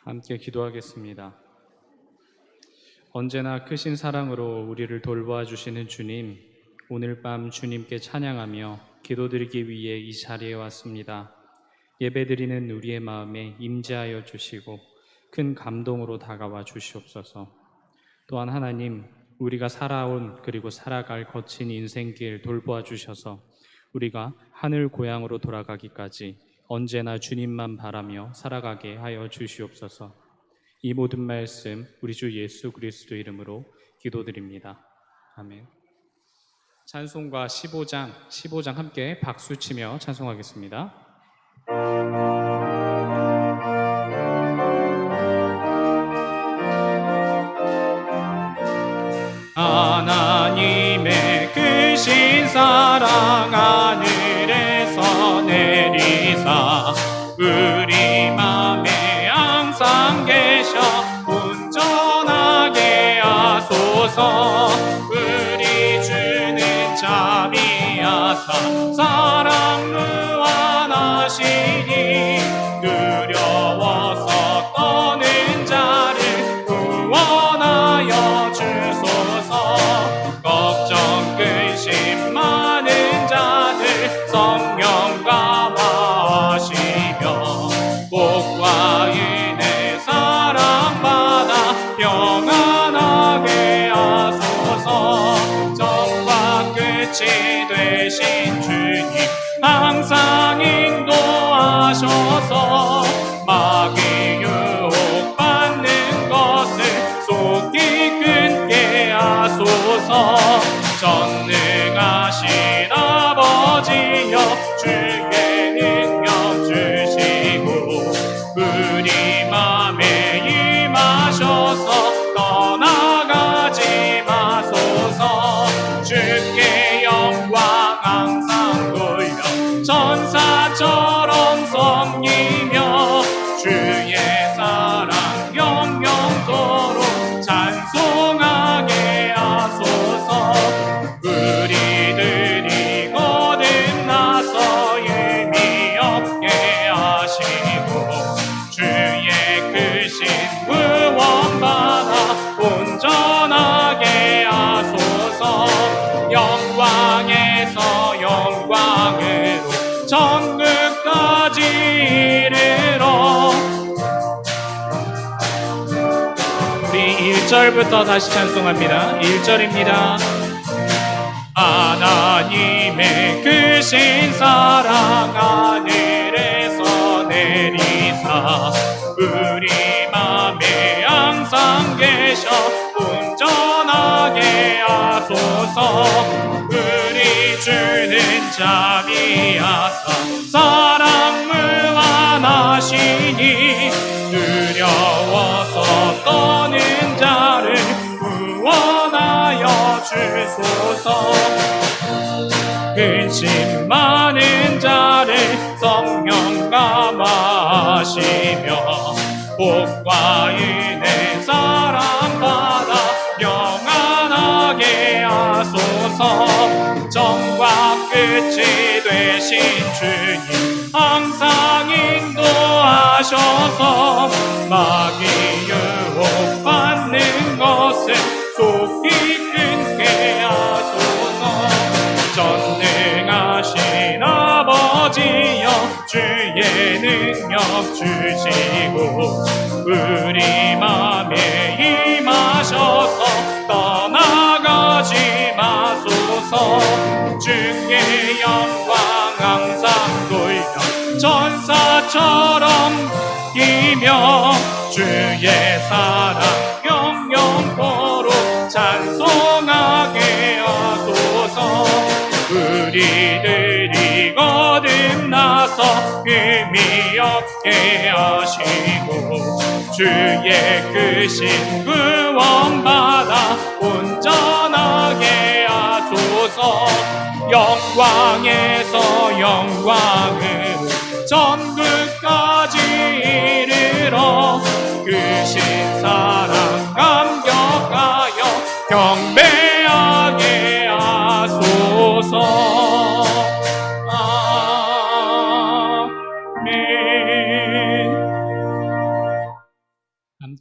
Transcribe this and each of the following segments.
함께 기도하겠습니다. 언제나 크신 사랑으로 우리를 돌보아 주시는 주님, 오늘 밤 주님께 찬양하며 기도드리기 위해 이 자리에 왔습니다. 예배드리는 우리의 마음에 임재하여 주시고 큰 감동으로 다가와 주시옵소서. 또한 하나님, 우리가 살아온 그리고 살아갈 거친 인생길 돌보아 주셔서 우리가 하늘 고향으로 돌아가기까지 언제나 주님만 바라며 살아가게 하여 주시옵소서. 이 모든 말씀 우리 주 예수 그리스도 이름으로 기도드립니다. 아멘. 찬송가 15장 함께 박수치며 찬송하겠습니다. 하나님의 크신 사랑 하늘에서 내리사 우리 맘에 항상 계셔 온전하게 하소서. 우리 주는 자비하사 사랑 무한하시니 두려워서 떠는 자를 구원하여 주소서. 걱정 근심 많은 자들 성령 감화하시며 복과 은혜 사랑받아 평안하게 하소서. 전과 끝이 되신 주님 항상 인도하셔서 마귀 유혹받는 것을 속히 끊게 하소서. 전능하신 아버지여 주의 능력 주시고 우리 맘에 임하셔서 떠나가지 마소서. 주께 영광 항상 돌려 천사처럼 섬기며 주의 사랑 영영토록 찬송하게 하소서. 우리들이 거듭나서 의미 없게 하시고 주의 크신 구원받아 온전하게 하소서. 영광에서 영광으로 천국까지 이르러. 우리 1절부터 다시 찬송합니다. 1절입니다. 하나님의 크신 사랑 하늘에서 내리사 우리 맘에 항상 계셔 온전하게 하소서. 우리 주는 자비하사 사랑 무한하시니 두려워서 떠는 자를 구원하여 주소서. 근심 많은 자를 성령 감화하시며 복과 은혜 사랑받아 평안하게 하소서. 전과 끝이 되신 주님 항상 인도하셔서 마귀 유혹받는 것을 속히 끊게 하소서. 전능하신 아버지여 주의 능력 주시고 우리 맘에 임하셔서 떠나가지 마소서. 주의 영광 항상 돌려 천사처럼 이며 주의 사랑 영영토록 찬송하게 하소서. 우리들이 거듭나서 의미 없게 하시고 주의 크신 구원받아 온전하게 하소서. 영광에서 영광으로 천국까지 이르러 크신 사랑 감격하여 경배하게 하소서.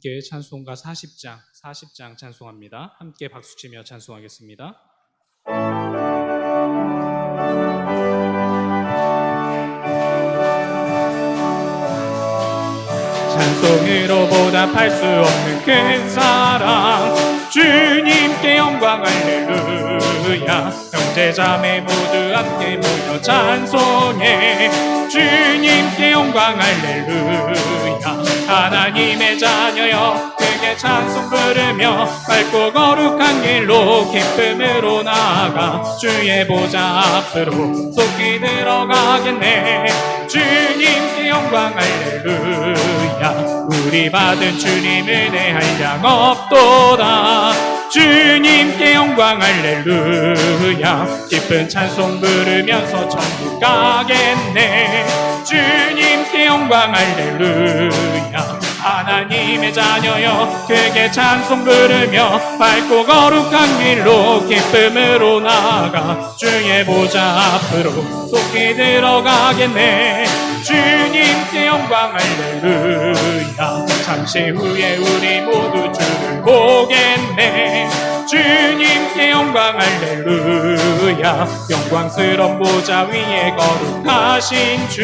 함께 찬송가 40장 찬송합니다. 함께 박수치며 찬송하겠습니다. 찬송으로 보답할 수 없는 큰 사랑, 주님께 영광 할렐루야. 형제자매 모두 함께 모여 찬송해, 주님께 영광 할렐루야. 하나님의 자녀여 크게 찬송 부르며 밝고 거룩한 길로 기쁨으로 나아가 주의 보좌 앞으로 속히 들어가겠네. 주님께 영광 할렐루야. 우리 받은 주님 은혜 한량 없도다. 주님께 영광 할렐루야. 기쁜 찬송 부르면서 천국 가겠네. 주님께 영광 할렐루야. 하나님의 자녀여 크게 찬송 부르며 밝고 거룩한 길로 기쁨으로 나아가 주의 보좌 앞으로 속히 들어가겠네. 주님께 영광 할렐루야. 잠시 후에 우리 모두 주를 보겠네. 주님께 영광 할렐루야. 영광스러운 보좌 위에 거룩하신 주,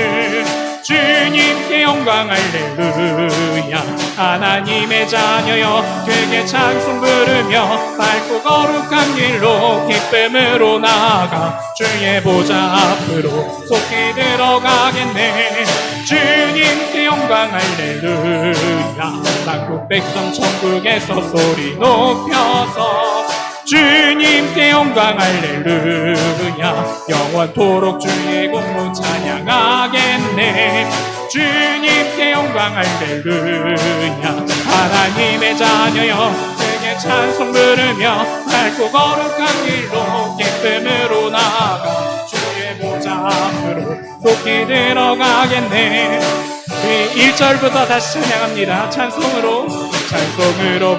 주님께 영광 할렐루야. 하나님의 자녀여 크게 찬송 부르며 밝고 거룩한 길로 기쁨으로 나아가 주의 보좌 앞으로 속히 들어가겠네. 주님께 영광 할렐루야. 만국 백성 천국에서 소리 높여서 주님께 영광 할렐루야. 영원토록 주의 공로 찬양하겠네. 주님께 영광 할렐루야. 하나님의 자녀여 크게 찬송 부르며 밝고 거룩한 길로 기쁨으로 나아가 주의 보좌 앞으로 속히 들어가겠네. 우리 1절부터 다시 찬양합니다. 찬송으로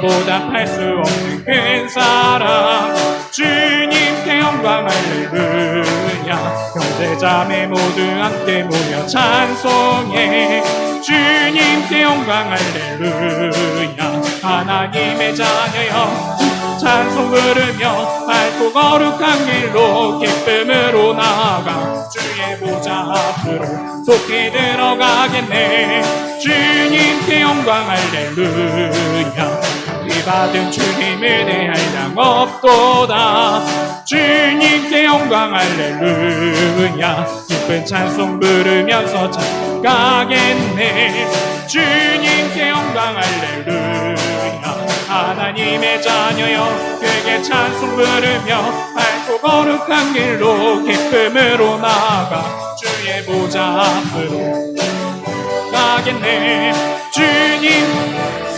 보답할 수 없는 큰 사랑, 주님께 영광 할렐루야. 형제자매 모두 함께 모여 찬송해, 주님께 영광 할렐루야. 하나님의 자녀여 찬송 부르며 밝고 거룩한 길로 기쁨으로 나아가 주의 보좌 앞으로 속히 들어가겠네. 주님께 영광 할렐루야. 우리 받은 주님 은혜 한량 없도다. 주님께 영광 할렐루야. 기쁜 찬송 부르면서 찬송하겠네. 주님께 영광 할렐루야. 하나님의 자녀여 크게 찬송 부르며 밝고 거룩한 길로 기쁨으로 나아가 주의 보좌 앞으로 가겠네. 주님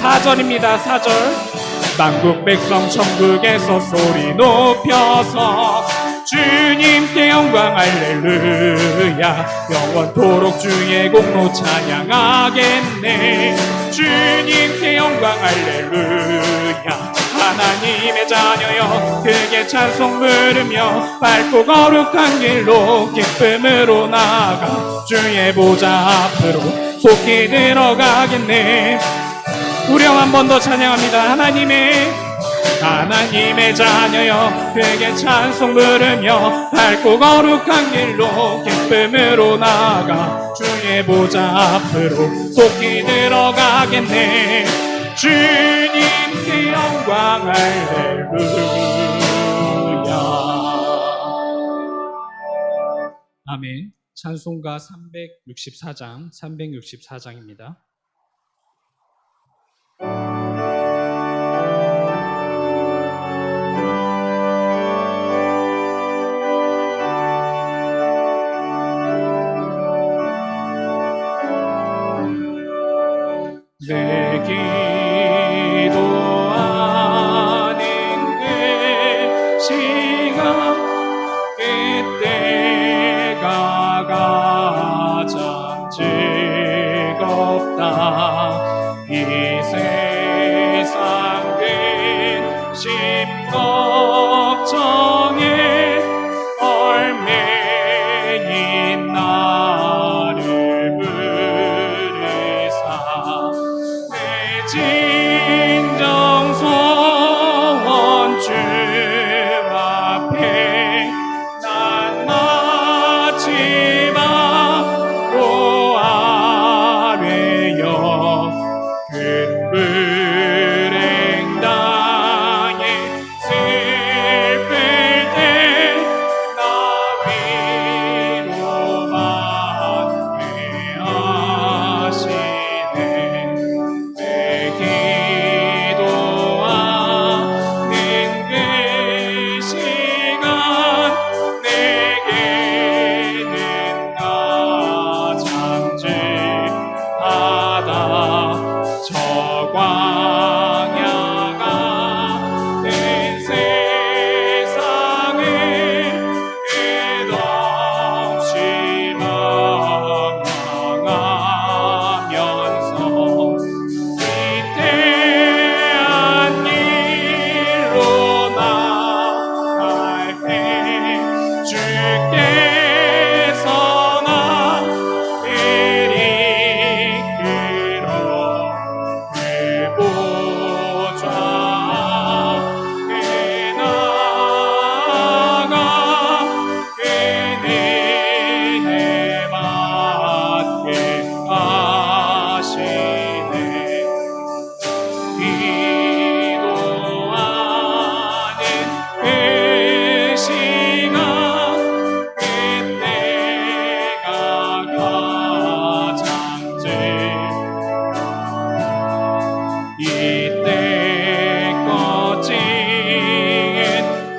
4절입니다. 4절. 만국 백성 천국에서 소리 높여서 주님께 영광 할렐루야. 영원토록 주의 공로 찬양하겠네. 주님께 영광 할렐루야. 하나님의 자녀여 크게 찬송 부르며 밝고 거룩한 길로 기쁨으로 나아가 주의 보좌 앞으로 속히 들어가겠네. 우령 한 번 더 찬양합니다. 하나님의 자녀여 크게 찬송 부르며 밝고 거룩한 길로 기쁨으로 나아가 주의 보좌 앞으로 속히 들어가겠네. 주님께 영광 할렐루야. 아멘. 찬송가 364장입니다. 내 기도하는 그 시간 그때가 가장 즐겁다. 이 세상 근심 걱정에 얼매인 나를 부르사 내 집 광야가 된 세상을 끝없이 방황하면서 위대한 일로 나갈 때 주께서 나를 이끌어 그 보좌 앞에 나아가 그 은혜 받게 하시네. 기도하는 그 시간, 그때가 가장 이때 꺼진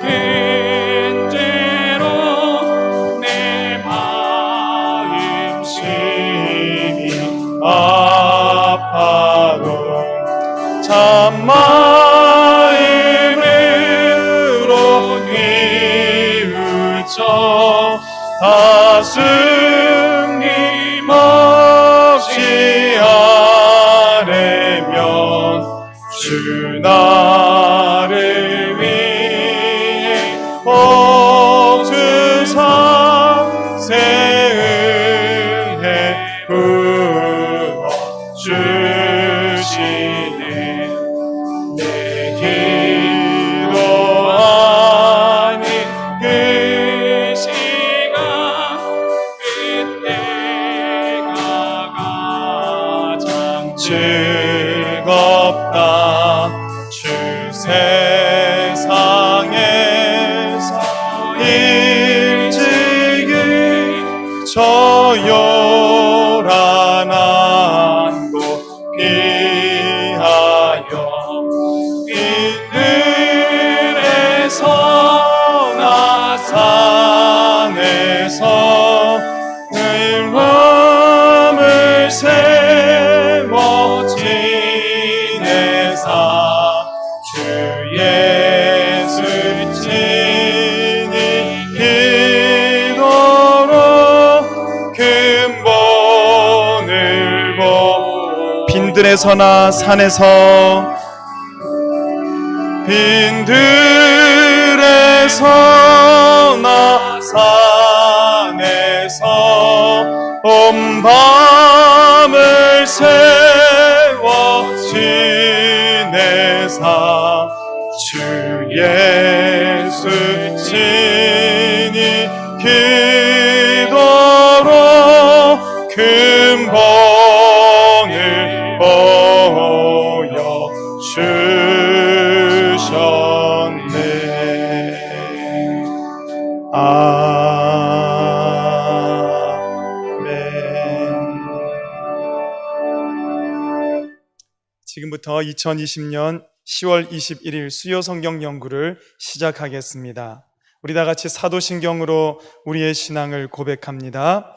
큰 죄로 내 마음 심히 아파도 참마음으로 뉘우쳐 다 숨김없이 아뢰면 주 나를 위해 복주사 새 은혜 부어주시네. 내 기도하는 그 시간, 그때가 가장 즐겁다. 주 세상에서 일찍이 저 요란한 곳 피하여 빈들에서 나 산에서 늘 마음을 세워 지내사 주 예수 친히 기도로 근본을 보 빈들에서나 산에서 빈들에서나 산에서 온 밤을 세워 지내사 주 예수 친히 기도로 근본을 보여주셨네. 아멘. 지금부터 2020년 10월 21일 수요 성경 연구를 시작하겠습니다. 우리 다 같이 사도신경으로 우리의 신앙을 고백합니다.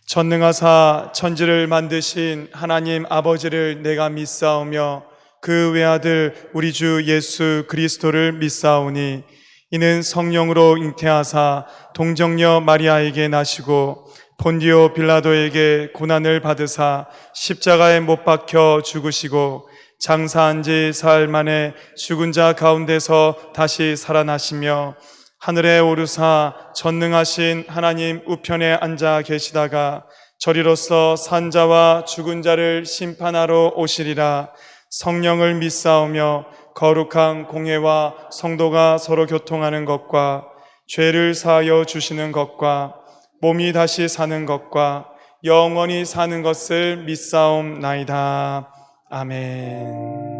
전능하사 천지를 만드신 하나님 아버지를 내가 믿사오며 그 외아들 우리 주 예수 그리스도를 믿사오니 이는 성령으로 잉태하사 동정녀 마리아에게 나시고 본디오 빌라도에게 고난을 받으사 십자가에 못 박혀 죽으시고 장사한 지 사흘 만에 죽은 자 가운데서 다시 살아나시며 하늘에 오르사 전능하신 하나님 우편에 앉아 계시다가 저리로서 산 자와 죽은 자를 심판하러 오시리라. 성령을 믿사오며 거룩한 공회와 성도가 서로 교통하는 것과 죄를 사하여 주시는 것과 몸이 다시 사는 것과 영원히 사는 것을 믿사옵나이다. 아멘.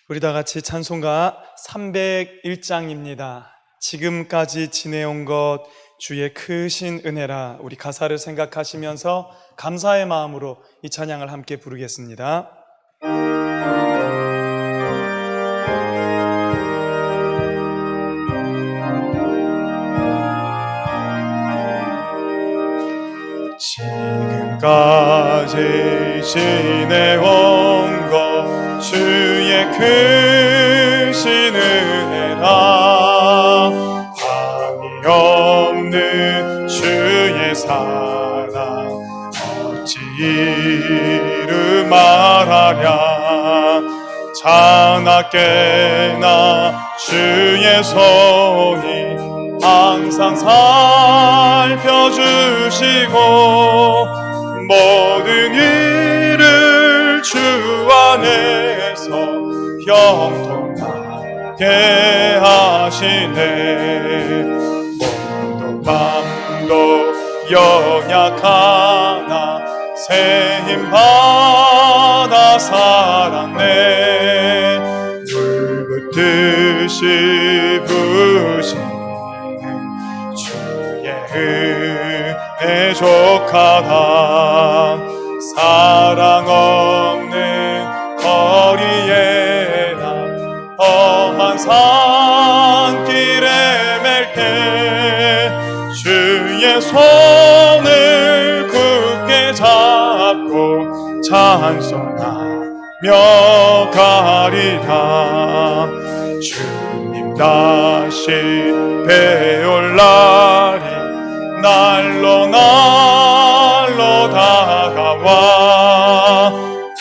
우리 다 같이 찬송가 301장입니다. 지금까지 지내온 것 주의 크신 은혜라. 우리 가사를 생각하시면서 감사의 마음으로 이 찬양을 함께 부르겠습니다. 지금까지 지내온 것 주의 크신 은혜라. 한이 없는 주의 사랑 어찌 이루 말하랴. 자나깨나 주의 손이 항상 살펴주시고 모든 일을 주 안에서 형통하게 하시네. 몸도 마음도 연약하나 새 힘 받아 살았네. 물 붓듯이 부신 은혜 족하다. 사랑 없는 거리에나 험한 산길에 맬 때 주의 손을 굳게 잡고 찬송하며 가리라. 주님 다시 배울 날이 날로 다가와.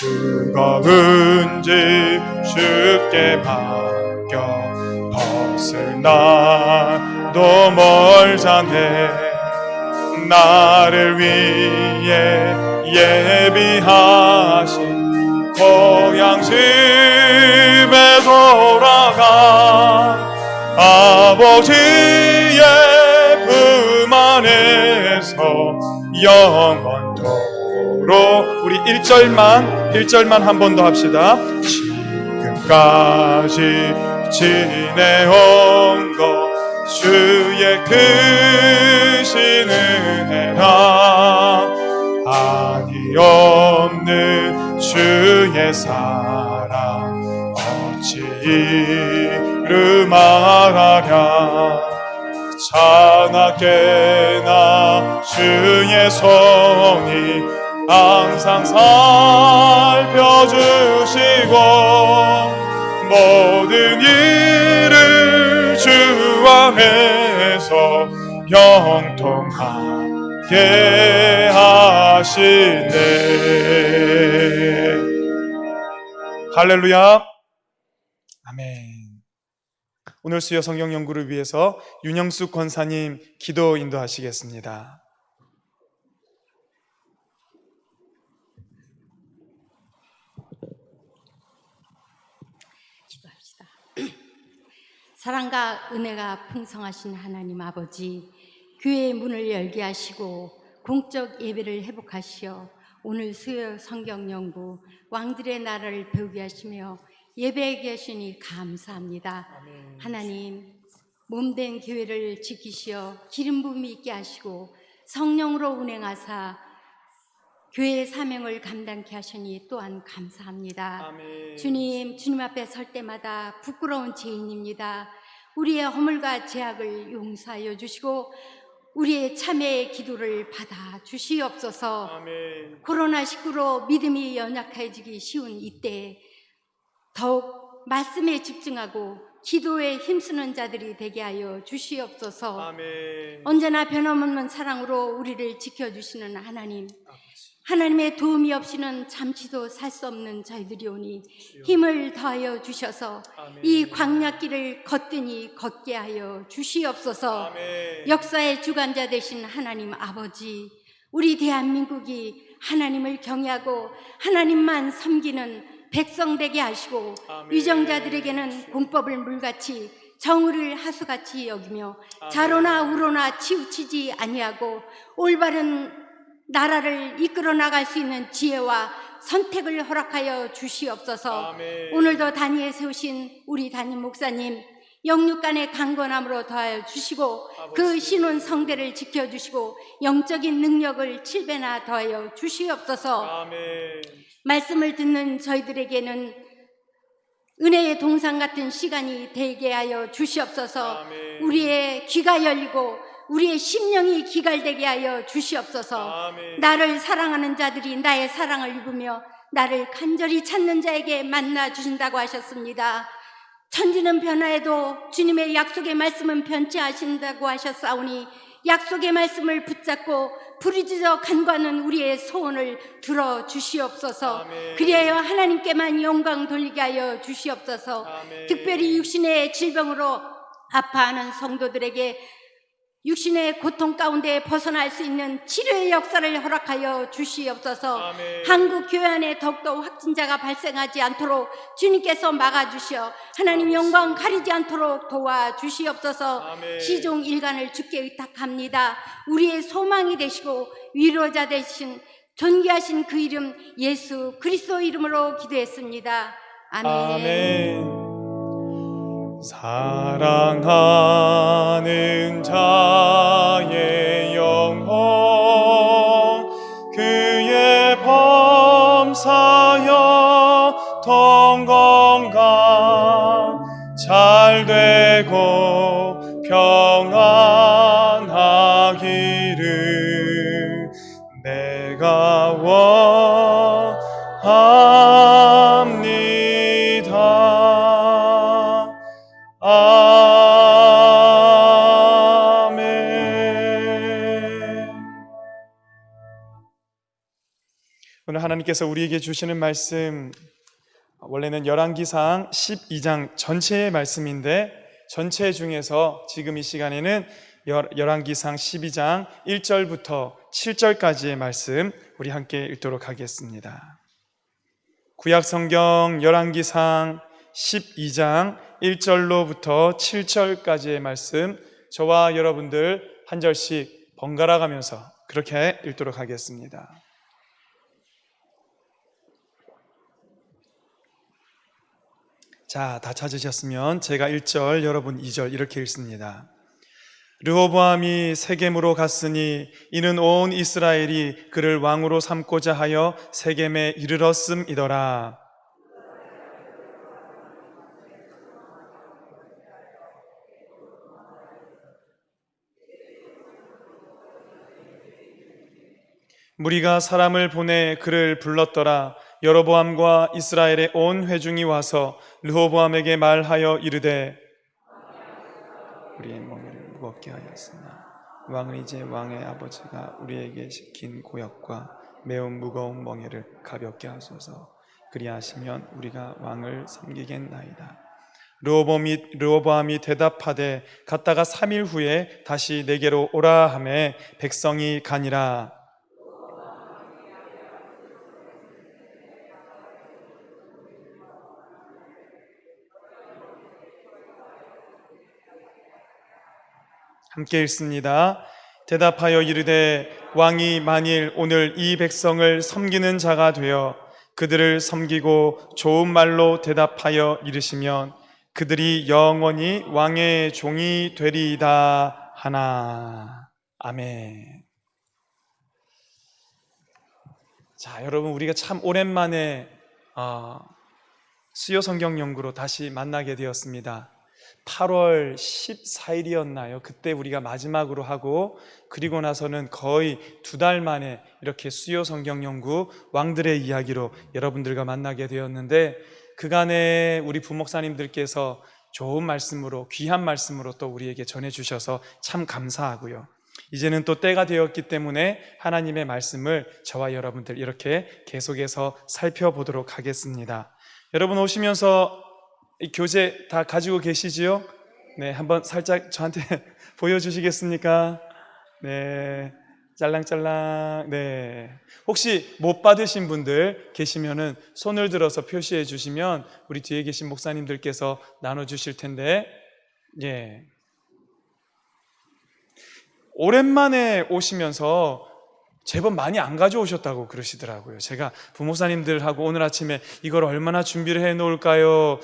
무거운 짐 주께 맡겨 벗을 날도 멀잖네. 나를 위해 예비하신 고향 집에 돌아가 아버지의 품 안에서 영원토록. 우리 1절만 한 번 더 합시다. 지금까지 지내온 것 주의 크신 은혜라. 한이 없는 주의 사랑 어찌 이루 말하랴. 자나깨나 주의 손이 항상 살펴주시고 모든 일을 주 안에서 형통하게 하시네. 할렐루야. 아멘. 오늘 수요 성경 연구를 위해서 윤영숙 권사님 기도 인도하시겠습니다. 기도합시다. 사랑과 은혜가 풍성하신 하나님 아버지, 교회의 문을 열게 하시고 공적 예배를 회복하시어 오늘 수요 성경 연구 왕들의 나라를 배우게 하시며 예배에 계시니 감사합니다. 아멘. 하나님, 몸된 교회를 지키시어 기름 부음이 있게 하시고 성령으로 운행하사 교회의 사명을 감당케 하시니 또한 감사합니다. 아멘. 주님 앞에 설 때마다 부끄러운 죄인입니다. 우리의 허물과 죄악을 용서하여 주시고 우리의 참회의 기도를 받아 주시옵소서. 아멘. 코로나19로 믿음이 연약해지기 쉬운 이때 더욱 말씀에 집중하고 기도에 힘쓰는 자들이 되게 하여 주시옵소서. 아멘. 언제나 변함없는 사랑으로 우리를 지켜주시는 하나님, 하나님의 도움이 없이는 잠시도 살 수 없는 저희들이오니 힘을 더하여 주셔서 아멘. 이 광야길을 걷더니 걷게 하여 주시옵소서. 아멘. 역사의 주관자 되신 하나님 아버지, 우리 대한민국이 하나님을 경외하고 하나님만 섬기는 백성 되게 하시고 아멘. 위정자들에게는 공법을 물같이 정의를 하수같이 여기며 아멘. 자로나 우로나 치우치지 아니하고 올바른 나라를 이끌어 나갈 수 있는 지혜와 선택을 허락하여 주시옵소서. 아멘. 오늘도 단위에 세우신 우리 담임 목사님, 영육 간의 강건함으로 더하여 주시고 그 신혼 성대를 지켜주시고 영적인 능력을 7배나 더하여 주시옵소서. 아멘. 말씀을 듣는 저희들에게는 은혜의 동상 같은 시간이 되게 하여 주시옵소서. 아멘. 우리의 귀가 열리고 우리의 심령이 기갈되게 하여 주시옵소서. 아멘. 나를 사랑하는 자들이 나의 사랑을 입으며 나를 간절히 찾는 자에게 만나 주신다고 하셨습니다. 천지는 변화해도 주님의 약속의 말씀은 변치 않으신다고 하셨사오니 약속의 말씀을 붙잡고 부르짖어 간구하는 우리의 소원을 들어주시옵소서. 아멘. 그리하여 하나님께만 영광 돌리게 하여 주시옵소서. 아멘. 특별히 육신의 질병으로 아파하는 성도들에게 육신의 고통 가운데 벗어날 수 있는 치료의 역사를 허락하여 주시옵소서. 아멘. 한국 교회 안에 더욱더 확진자가 발생하지 않도록 주님께서 막아주시어 하나님 영광 가리지 않도록 도와주시옵소서. 아멘. 시종 일간을 주께 의탁합니다. 우리의 소망이 되시고 위로자 되신 존귀하신 그 이름 예수 그리스도 이름으로 기도했습니다. 아멘. 아멘. 사랑하는 자의 영혼 그의 범사여 통건강 잘 되고 평안하기를 내가 원합니다. 아멘. 오늘 하나님께서 우리에게 주시는 말씀 원래는 열왕기상 12장 전체의 말씀인데 전체 중에서 지금 이 시간에는 열왕기상 12장 1절부터 7절까지의 말씀 우리 함께 읽도록 하겠습니다. 구약성경 열왕기상 12장 1절로부터 7절까지의 말씀 저와 여러분들 한 절씩 번갈아 가면서 그렇게 읽도록 하겠습니다. 자, 다 찾으셨으면 제가 1절, 여러분 2절 이렇게 읽습니다. 르호보암이 세겜으로 갔으니 이는 온 이스라엘이 그를 왕으로 삼고자 하여 세겜에 이르렀음이더라. 무리가 사람을 보내 그를 불렀더라. 여로보암과 이스라엘의 온 회중이 와서 르호보암에게 말하여 이르되 우리의 멍에를 무겁게 하였으나 왕은 이제 왕의 아버지가 우리에게 시킨 고역과 매우 무거운 멍에를 가볍게 하소서. 그리하시면 우리가 왕을 섬기겠나이다. 르호보암이 대답하되 갔다가 3일 후에 다시 내게로 오라 하매 백성이 가니라. 함께 읽습니다. 대답하여 이르되 왕이 만일 오늘 이 백성을 섬기는 자가 되어 그들을 섬기고 좋은 말로 대답하여 이르시면 그들이 영원히 왕의 종이 되리이다 하나. 아멘. 자, 여러분 우리가 참 오랜만에 수요 성경 연구로 다시 만나게 되었습니다. 8월 14일이었나요? 그때 우리가 마지막으로 하고 그리고 나서는 거의 2달 만에 이렇게 수요 성경 연구 왕들의 이야기로 여러분들과 만나게 되었는데 그간에 우리 부목사님들께서 좋은 말씀으로 귀한 말씀으로 또 우리에게 전해주셔서 참 감사하고요. 이제는 또 때가 되었기 때문에 하나님의 말씀을 저와 여러분들 이렇게 계속해서 살펴보도록 하겠습니다. 여러분 오시면서 이 교재 다 가지고 계시지요? 네, 한번 살짝 저한테 보여주시겠습니까? 네, 짤랑짤랑. 네, 혹시 못 받으신 분들 계시면은 손을 들어서 표시해 주시면 우리 뒤에 계신 목사님들께서 나눠주실 텐데, 오랜만에 오시면서 제법 많이 안 가져오셨다고 그러시더라고요. 제가 부목사님들하고 오늘 아침에 이걸 얼마나 준비를 해 놓을까요?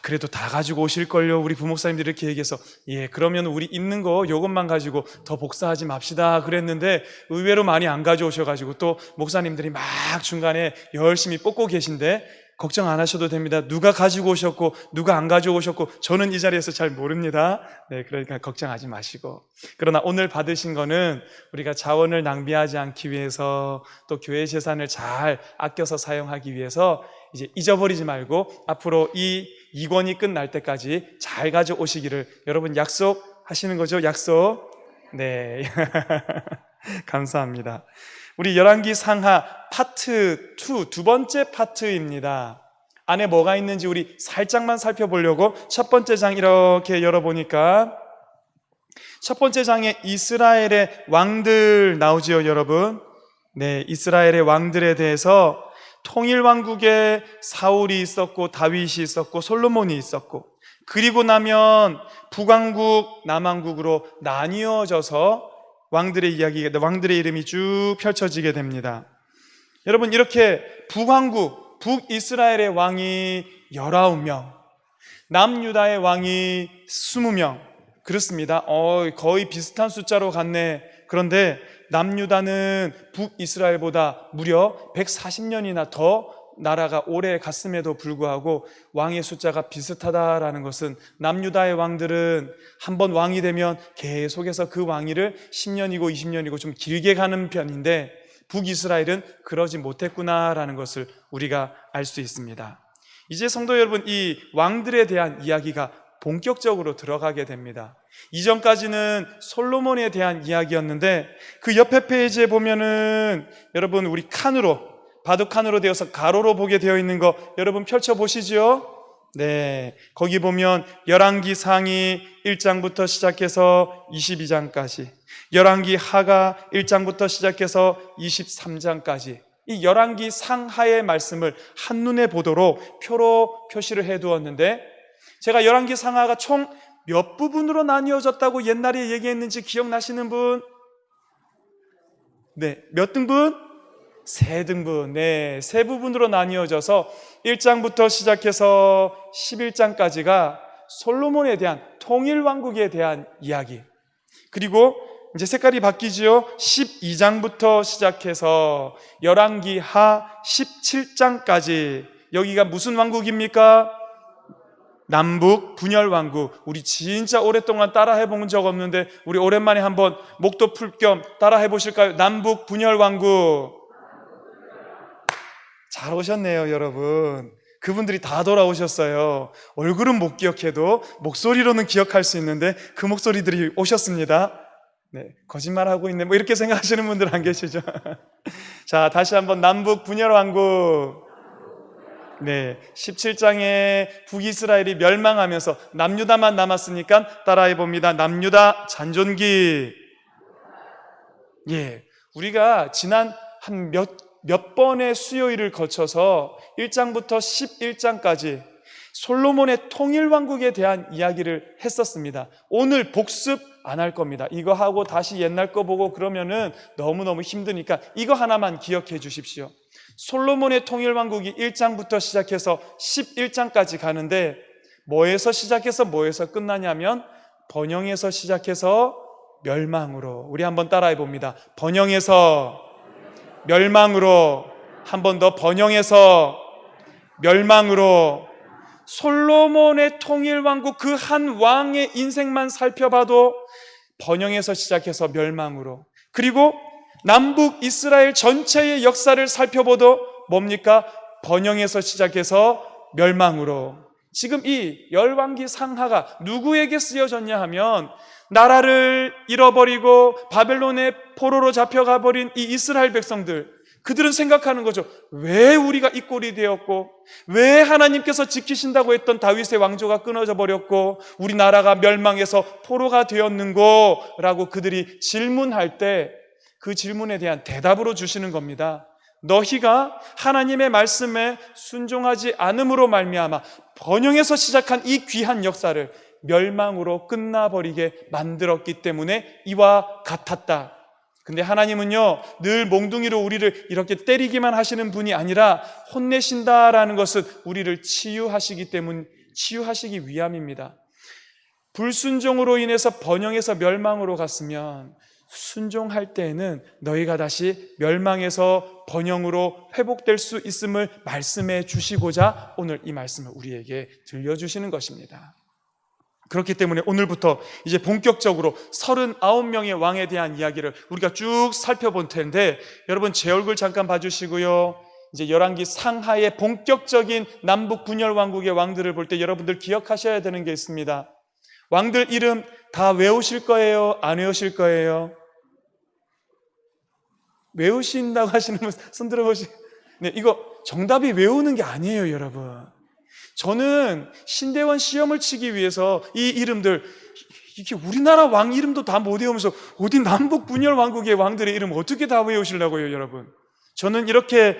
그래도 다 가지고 오실걸요. 우리 부목사님들이 이렇게 얘기해서, 예, 그러면 우리 있는 거 요것만 가지고 더 복사하지 맙시다 그랬는데, 의외로 많이 안 가져오셔가지고 또 목사님들이 막 중간에 열심히 뽑고 계신데, 걱정 안 하셔도 됩니다. 누가 가지고 오셨고 누가 안 가지고 오셨고 저는 이 자리에서 잘 모릅니다. 네, 그러니까 걱정하지 마시고. 그러나 오늘 받으신 거는 우리가 자원을 낭비하지 않기 위해서, 또 교회 재산을 잘 아껴서 사용하기 위해서 이제 잊어버리지 말고 앞으로 이 2권이 끝날 때까지 잘 가져오시기를 여러분 약속하시는 거죠? 약속. 네. 감사합니다. 우리 열왕기 상하 파트 2, 두 번째 파트입니다. 안에 뭐가 있는지 우리 살짝만 살펴보려고 첫 번째 장 이렇게 열어보니까, 첫 번째 장에 이스라엘의 왕들 나오지요, 여러분. 네, 이스라엘의 왕들에 대해서 통일왕국에 사울이 있었고 다윗이 있었고 솔로몬이 있었고, 그리고 나면 북왕국, 남왕국으로 나뉘어져서 왕들의 이야기가, 왕들의 이름이 쭉 펼쳐지게 됩니다. 여러분, 이렇게 북왕국, 북이스라엘의 왕이 19명, 남유다의 왕이 20명. 그렇습니다. 거의 비슷한 숫자로 갔네. 그런데 남유다는 북이스라엘보다 무려 140년이나 더 나라가 오래 갔음에도 불구하고 왕의 숫자가 비슷하다라는 것은, 남유다의 왕들은 한번 왕이 되면 계속해서 그 왕위를 10년이고 20년이고 좀 길게 가는 편인데, 북이스라엘은 그러지 못했구나라는 것을 우리가 알 수 있습니다. 이제 성도 여러분, 이 왕들에 대한 이야기가 본격적으로 들어가게 됩니다. 이전까지는 솔로몬에 대한 이야기였는데, 그 옆에 페이지에 보면은 여러분, 우리 칸으로, 바둑칸으로 되어서 가로로 보게 되어 있는 거 여러분 펼쳐보시죠. 네, 거기 보면 열왕기 상이 1장부터 시작해서 22장까지, 열왕기 하가 1장부터 시작해서 23장까지, 이 열왕기 상하의 말씀을 한눈에 보도록 표로 표시를 해두었는데, 제가 열왕기 상하가 총 몇 부분으로 나뉘어졌다고 옛날에 얘기했는지 기억나시는 분? 네, 몇 등분? 3등분. 네, 3부분으로 나뉘어져서 1장부터 시작해서 11장까지가 솔로몬에 대한 통일왕국에 대한 이야기, 그리고 이제 색깔이 바뀌지요. 12장부터 시작해서 열왕기 하 17장까지, 여기가 무슨 왕국입니까? 남북 분열왕국. 우리 진짜 오랫동안 따라 해본 적 없는데 우리 오랜만에 한번 목도 풀 겸 따라 해보실까요? 남북 분열왕국. 잘 오셨네요, 여러분. 그분들이 다 돌아오셨어요. 얼굴은 못 기억해도 목소리로는 기억할 수 있는데 그 목소리들이 오셨습니다. 네, 거짓말하고 있네, 뭐 이렇게 생각하시는 분들 안 계시죠? 자, 다시 한번 남북 분열왕국. 네, 17장에 북이스라엘이 멸망하면서 남유다만 남았으니까 따라해 봅니다. 남유다 잔존기. 예, 우리가 지난 한 몇 번의 수요일을 거쳐서 1장부터 11장까지 솔로몬의 통일왕국에 대한 이야기를 했었습니다. 오늘 복습 안 할 겁니다. 이거 하고 다시 옛날 거 보고 그러면은 너무너무 힘드니까 이거 하나만 기억해 주십시오. 솔로몬의 통일왕국이 1장부터 시작해서 11장까지 가는데, 뭐에서 시작해서 뭐에서 끝나냐면 번영에서 시작해서 멸망으로. 우리 한번 따라해 봅니다. 번영에서 멸망으로. 한 번 더, 번영에서 멸망으로. 솔로몬의 통일왕국 그 한 왕의 인생만 살펴봐도 번영에서 시작해서 멸망으로, 그리고 남북 이스라엘 전체의 역사를 살펴봐도 뭡니까? 번영에서 시작해서 멸망으로. 지금 이 열왕기 상하가 누구에게 쓰여졌냐 하면, 나라를 잃어버리고 바벨론의 포로로 잡혀가 버린 이 이스라엘 백성들, 그들은 생각하는 거죠. 왜 우리가 이 꼴이 되었고, 왜 하나님께서 지키신다고 했던 다윗의 왕조가 끊어져 버렸고 우리 나라가 멸망해서 포로가 되었는고 라고 그들이 질문할 때, 그 질문에 대한 대답으로 주시는 겁니다. 너희가 하나님의 말씀에 순종하지 않음으로 말미암아 번영에서 시작한 이 귀한 역사를 멸망으로 끝나버리게 만들었기 때문에 이와 같았다. 근데 하나님은요, 늘 몽둥이로 우리를 이렇게 때리기만 하시는 분이 아니라 혼내신다라는 것은 우리를 치유하시기 위함입니다. 불순종으로 인해서 번영에서 멸망으로 갔으면 순종할 때에는 너희가 다시 멸망에서 번영으로 회복될 수 있음을 말씀해 주시고자 오늘 이 말씀을 우리에게 들려주시는 것입니다. 그렇기 때문에 오늘부터 이제 본격적으로 39명의 왕에 대한 이야기를 우리가 쭉 살펴볼 텐데, 여러분 제 얼굴 잠깐 봐주시고요. 이제 열왕기 상하의 본격적인 남북 분열 왕국의 왕들을 볼 때 여러분들 기억하셔야 되는 게 있습니다. 왕들 이름 다 외우실 거예요? 안 외우실 거예요? 외우신다고 하시는 분 손 들어보시. 네, 이거 정답이 외우는 게 아니에요, 여러분. 저는 신대원 시험을 치기 위해서 이 이름들, 이렇게 우리나라 왕 이름도 다 못 외우면서 어디 남북 분열 왕국의 왕들의 이름 어떻게 다 외우시려고요, 여러분? 저는 이렇게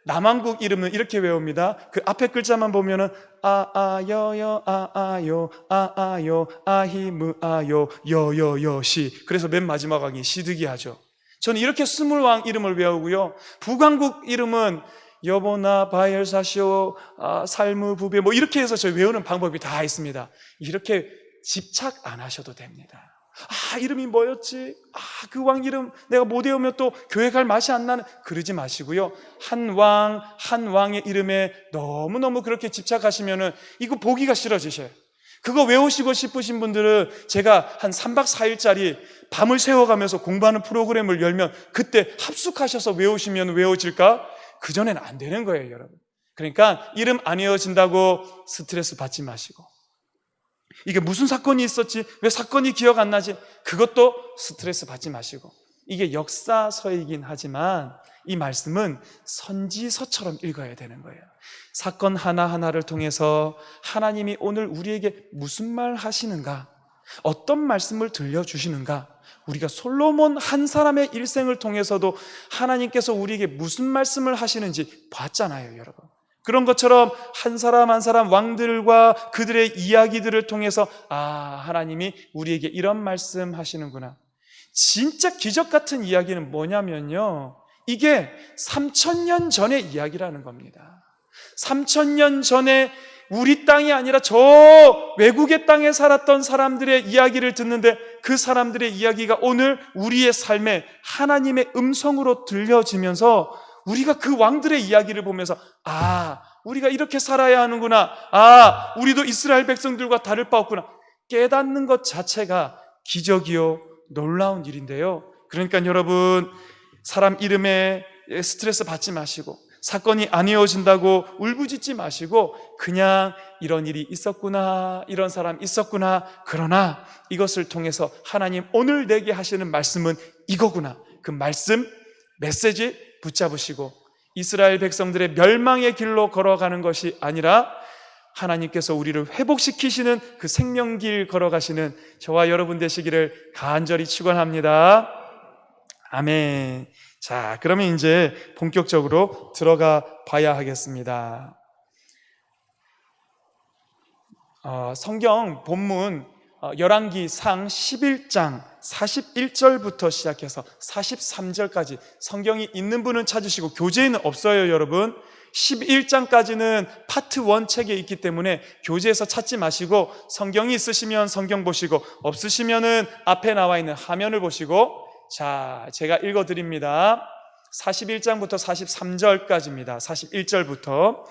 남왕국 이름은 이렇게 외웁니다. 그 앞에 글자만 보면은 아아여여 아아요 아아요 아히므 아요 여여여시. 그래서 맨 마지막 왕이 시드기야죠. 저는 이렇게 20왕 이름을 외우고요. 북왕국 이름은 여보나 바엘사시오 살무 부베 뭐 이렇게 해서 저희 외우는 방법이 다 있습니다. 이렇게 집착 안 하셔도 됩니다. 이름이 뭐였지? 그 왕 이름 내가 못 외우면 또 교회 갈 맛이 안 나는, 그러지 마시고요. 한 왕의 이름에 너무너무 그렇게 집착하시면은 이거 보기가 싫어지셔요. 그거 외우시고 싶으신 분들은 제가 한 3박 4일짜리 밤을 새워가면서 공부하는 프로그램을 열면 그때 합숙하셔서 외우시면 외워질까? 그전에는 안 되는 거예요, 여러분. 그러니까 이름 안 외워진다고 스트레스 받지 마시고, 이게 무슨 사건이 있었지? 왜 사건이 기억 안 나지? 그것도 스트레스 받지 마시고, 이게 역사서이긴 하지만 이 말씀은 선지서처럼 읽어야 되는 거예요. 사건 하나하나를 통해서 하나님이 오늘 우리에게 무슨 말 하시는가, 어떤 말씀을 들려주시는가, 우리가 솔로몬 한 사람의 일생을 통해서도 하나님께서 우리에게 무슨 말씀을 하시는지 봤잖아요, 여러분. 그런 것처럼 한 사람 한 사람 왕들과 그들의 이야기들을 통해서 하나님이 우리에게 이런 말씀 하시는구나. 진짜 기적 같은 이야기는 뭐냐면요, 이게 3000년 전의 이야기라는 겁니다. 3000년 전에 우리 땅이 아니라 저 외국의 땅에 살았던 사람들의 이야기를 듣는데, 그 사람들의 이야기가 오늘 우리의 삶에 하나님의 음성으로 들려지면서 우리가 그 왕들의 이야기를 보면서 우리가 이렇게 살아야 하는구나, 우리도 이스라엘 백성들과 다를 바 없구나 깨닫는 것 자체가 기적이요 놀라운 일인데요. 그러니까 여러분, 사람 이름에 스트레스 받지 마시고, 사건이 안 이어진다고 울부짖지 마시고, 그냥 이런 일이 있었구나, 이런 사람 있었구나, 그러나 이것을 통해서 하나님 오늘 내게 하시는 말씀은 이거구나, 그 말씀 메시지 붙잡으시고 이스라엘 백성들의 멸망의 길로 걸어가는 것이 아니라 하나님께서 우리를 회복시키시는 그 생명길 걸어가시는 저와 여러분 되시기를 간절히 축원합니다. 아멘. 자, 그러면 이제 본격적으로 들어가 봐야 하겠습니다. 성경 본문 열왕기 상 11장 41절부터 시작해서 43절까지 성경이 있는 분은 찾으시고, 교재에는 없어요, 여러분. 11장까지는 파트 1 책에 있기 때문에 교재에서 찾지 마시고, 성경이 있으시면 성경 보시고, 없으시면은 앞에 나와 있는 화면을 보시고, 자, 제가 읽어드립니다. 41장부터 43절까지입니다. 41절부터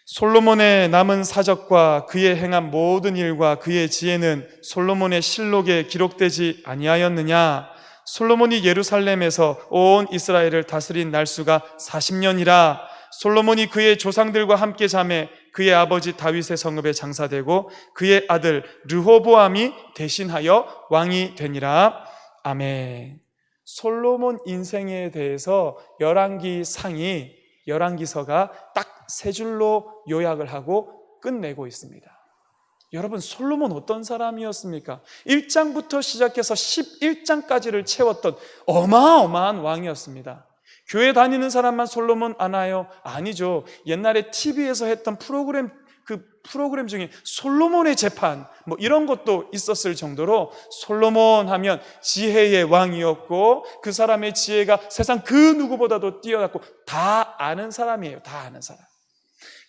솔로몬의 남은 사적과 그의 행한 모든 일과 그의 지혜는 솔로몬의 실록에 기록되지 아니하였느냐? 솔로몬이 예루살렘에서 온 이스라엘을 다스린 날수가 40년이라. 솔로몬이 그의 조상들과 함께 잠에 그의 아버지 다윗의 성읍에 장사되고 그의 아들 르호보암이 대신하여 왕이 되니라. 아멘. 솔로몬 인생에 대해서 열왕기서가 딱 3줄로 요약을 하고 끝내고 있습니다. 여러분, 솔로몬 어떤 사람이었습니까? 1장부터 시작해서 11장까지를 채웠던 어마어마한 왕이었습니다. 교회 다니는 사람만 솔로몬 아나요? 아니죠. 옛날에 TV에서 했던 프로그램 그 프로그램 중에 솔로몬의 재판 뭐 이런 것도 있었을 정도로 솔로몬 하면 지혜의 왕이었고 그 사람의 지혜가 세상 그 누구보다도 뛰어났고 다 아는 사람이에요. 다 아는 사람.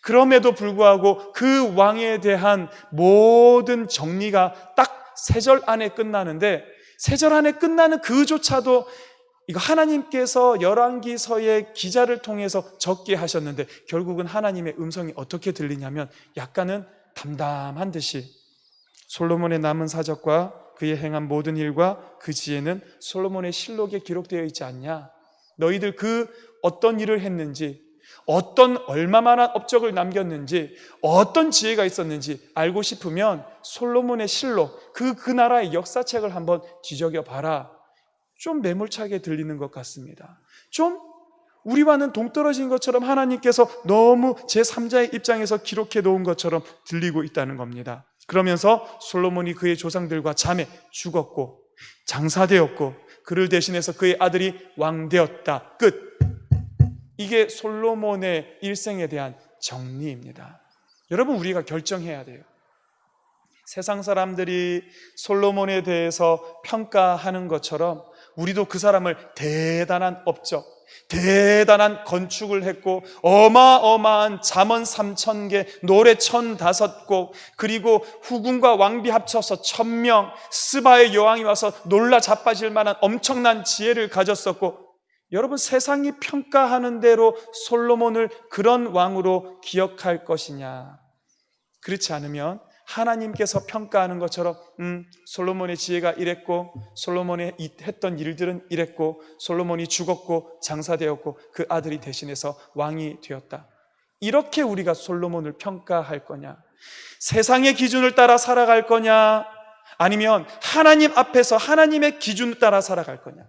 그럼에도 불구하고 그 왕에 대한 모든 정리가 딱 3절 안에 끝나는데 3절 안에 끝나는 그조차도 이거 하나님께서 열왕기서의 기자를 통해서 적게 하셨는데 결국은 하나님의 음성이 어떻게 들리냐면 약간은 담담한 듯이 솔로몬의 남은 사적과 그의 행한 모든 일과 그 지혜는 솔로몬의 실록에 기록되어 있지 않냐? 너희들 그 어떤 일을 했는지 어떤 얼마만한 업적을 남겼는지 어떤 지혜가 있었는지 알고 싶으면 솔로몬의 실록 그 나라의 역사책을 한번 뒤적여 봐라. 좀 매몰차게 들리는 것 같습니다. 좀 우리와는 동떨어진 것처럼 하나님께서 너무 제3자의 입장에서 기록해 놓은 것처럼 들리고 있다는 겁니다. 그러면서 솔로몬이 그의 조상들과 잠에 죽었고 장사되었고 그를 대신해서 그의 아들이 왕 되었다. 끝. 이게 솔로몬의 일생에 대한 정리입니다. 여러분 우리가 결정해야 돼요. 세상 사람들이 솔로몬에 대해서 평가하는 것처럼 우리도 그 사람을 대단한 업적, 대단한 건축을 했고 어마어마한 잠언 3,000개, 노래 1,005곡, 그리고 후궁과 왕비 합쳐서 1,000명, 스바의 여왕이 와서 놀라 자빠질 만한 엄청난 지혜를 가졌었고 여러분 세상이 평가하는 대로 솔로몬을 그런 왕으로 기억할 것이냐? 그렇지 않으면 하나님께서 평가하는 것처럼 솔로몬의 지혜가 이랬고 솔로몬이 했던 일들은 이랬고 솔로몬이 죽었고 장사되었고 그 아들이 대신해서 왕이 되었다. 이렇게 우리가 솔로몬을 평가할 거냐? 세상의 기준을 따라 살아갈 거냐? 아니면 하나님 앞에서 하나님의 기준을 따라 살아갈 거냐?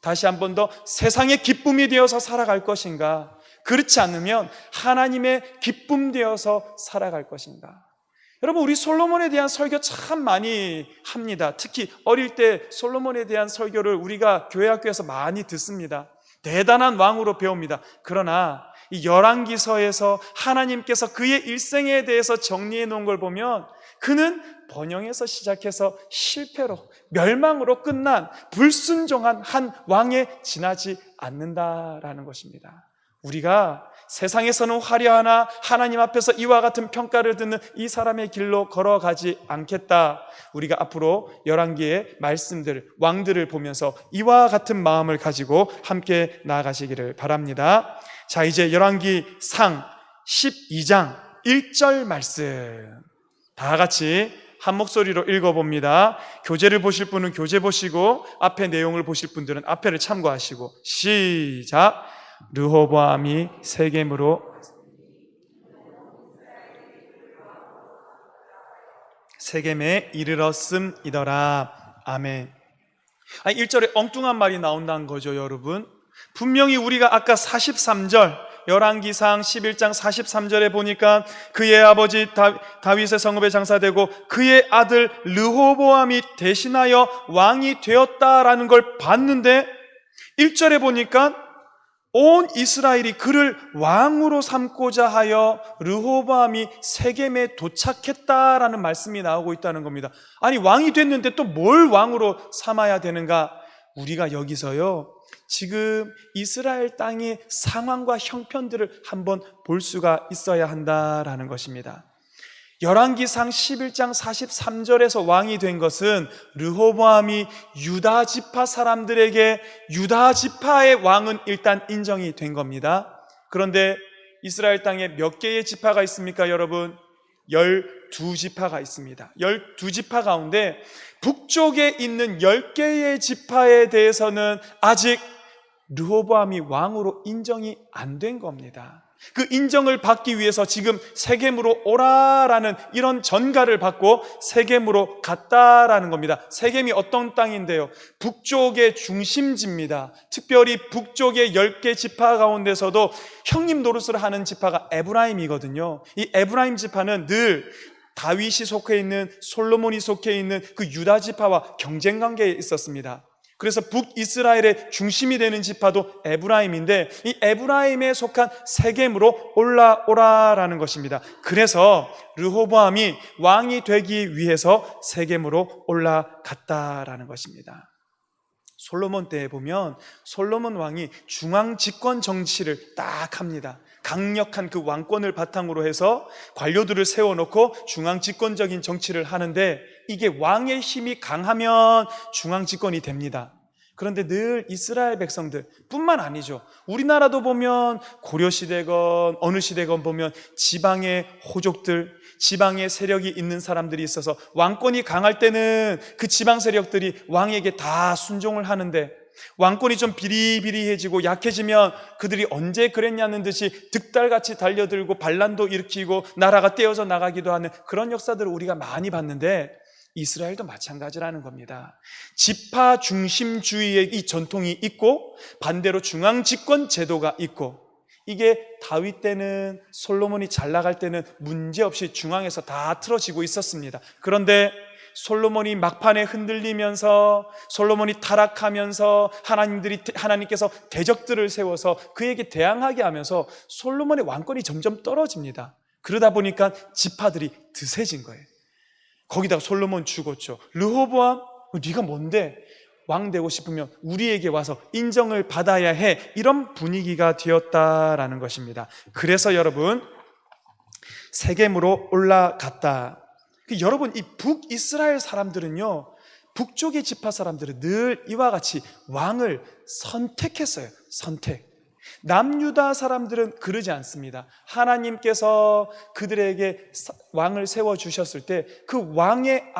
다시 한 번 더 세상의 기쁨이 되어서 살아갈 것인가? 그렇지 않으면 하나님의 기쁨 되어서 살아갈 것인가? 여러분 우리 솔로몬에 대한 설교 참 많이 합니다. 특히 어릴 때 솔로몬에 대한 설교를 우리가 교회 학교에서 많이 듣습니다. 대단한 왕으로 배웁니다. 그러나 이 열왕기서에서 하나님께서 그의 일생에 대해서 정리해 놓은 걸 보면 그는 번영에서 시작해서 실패로 멸망으로 끝난 불순종한 한 왕에 지나지 않는다라는 것입니다. 우리가 세상에서는 화려하나 하나님 앞에서 이와 같은 평가를 듣는 이 사람의 길로 걸어가지 않겠다. 우리가 앞으로 열왕기의 말씀들, 왕들을 보면서 이와 같은 마음을 가지고 함께 나아가시기를 바랍니다. 자, 이제 열왕기상 12장 1절 말씀 다 같이 한 목소리로 읽어봅니다. 교재를 보실 분은 교재 보시고 앞에 내용을 보실 분들은 앞에를 참고하시고 시작. 르호보암이 세겜으로 세겜에 이르렀음이더라. 아멘. 1절에 엉뚱한 말이 나온다는 거죠, 여러분. 분명히 우리가 아까 43절 열왕기상 11장 43절에 보니까 그의 아버지 다윗의 성읍에 장사되고 그의 아들 르호보암이 대신하여 왕이 되었다라는 걸 봤는데 1절에 보니까 온 이스라엘이 그를 왕으로 삼고자 하여 르호보암이 세겜에 도착했다라는 말씀이 나오고 있다는 겁니다. 아니 왕이 됐는데 또 뭘 왕으로 삼아야 되는가? 우리가 여기서요 지금 이스라엘 땅의 상황과 형편들을 한번 볼 수가 있어야 한다라는 것입니다. 열왕기상 11장 43절에서 왕이 된 것은 르호보암이 유다 지파 사람들에게 유다 지파의 왕은 일단 인정이 된 겁니다. 그런데 이스라엘 땅에 몇 개의 지파가 있습니까, 여러분? 12지파가 있습니다. 12지파 가운데 북쪽에 있는 10개의 지파에 대해서는 아직 르호보암이 왕으로 인정이 안 된 겁니다. 그 인정을 받기 위해서 지금 세겜으로 오라라는 이런 전가를 받고 세겜으로 갔다라는 겁니다. 세겜이 어떤 땅인데요? 북쪽의 중심지입니다. 특별히 북쪽의 10개 지파 가운데서도 형님 노릇을 하는 지파가 에브라임이거든요. 이 에브라임 지파는 늘 다윗이 속해 있는 솔로몬이 속해 있는 그 유다 지파와 경쟁 관계에 있었습니다. 그래서 북이스라엘의 중심이 되는 지파도 에브라임인데 이 에브라임에 속한 세겜으로 올라오라라는 것입니다. 그래서 르호보암이 왕이 되기 위해서 세겜으로 올라갔다라는 것입니다. 솔로몬 때에 보면 솔로몬 왕이 중앙 집권 정치를 딱 합니다. 강력한 그 왕권을 바탕으로 해서 관료들을 세워놓고 중앙 집권적인 정치를 하는데 이게 왕의 힘이 강하면 중앙 집권이 됩니다. 그런데 늘 이스라엘 백성들 뿐만 아니죠. 우리나라도 보면 고려시대건 어느 시대건 보면 지방의 호족들, 지방의 세력이 있는 사람들이 있어서 왕권이 강할 때는 그 지방 세력들이 왕에게 다 순종을 하는데 왕권이 좀 비리비리해지고 약해지면 그들이 언제 그랬냐는 듯이 득달같이 달려들고 반란도 일으키고 나라가 떼어져 나가기도 하는 그런 역사들을 우리가 많이 봤는데 이스라엘도 마찬가지라는 겁니다. 지파 중심주의의 이 전통이 있고 반대로 중앙 집권 제도가 있고 이게 다윗 때는 솔로몬이 잘 나갈 때는 문제없이 중앙에서 다 틀어지고 있었습니다. 그런데 솔로몬이 막판에 흔들리면서 솔로몬이 타락하면서 하나님께서 대적들을 세워서 그에게 대항하게 하면서 솔로몬의 왕권이 점점 떨어집니다. 그러다 보니까 지파들이 드세진 거예요. 거기다가 솔로몬 죽었죠. 르호보암, 네가 뭔데? 왕 되고 싶으면 우리에게 와서 인정을 받아야 해. 이런 분위기가 되었다라는 것입니다. 그래서 여러분 세겜으로 올라갔다. 여러분 이 북이스라엘 사람들은요, 북쪽의 지파 사람들은 늘 이와 같이 왕을 선택했어요. 선택. 남유다 사람들은 그러지 않습니다. 하나님께서 그들에게 왕을 세워주셨을 때 그 왕의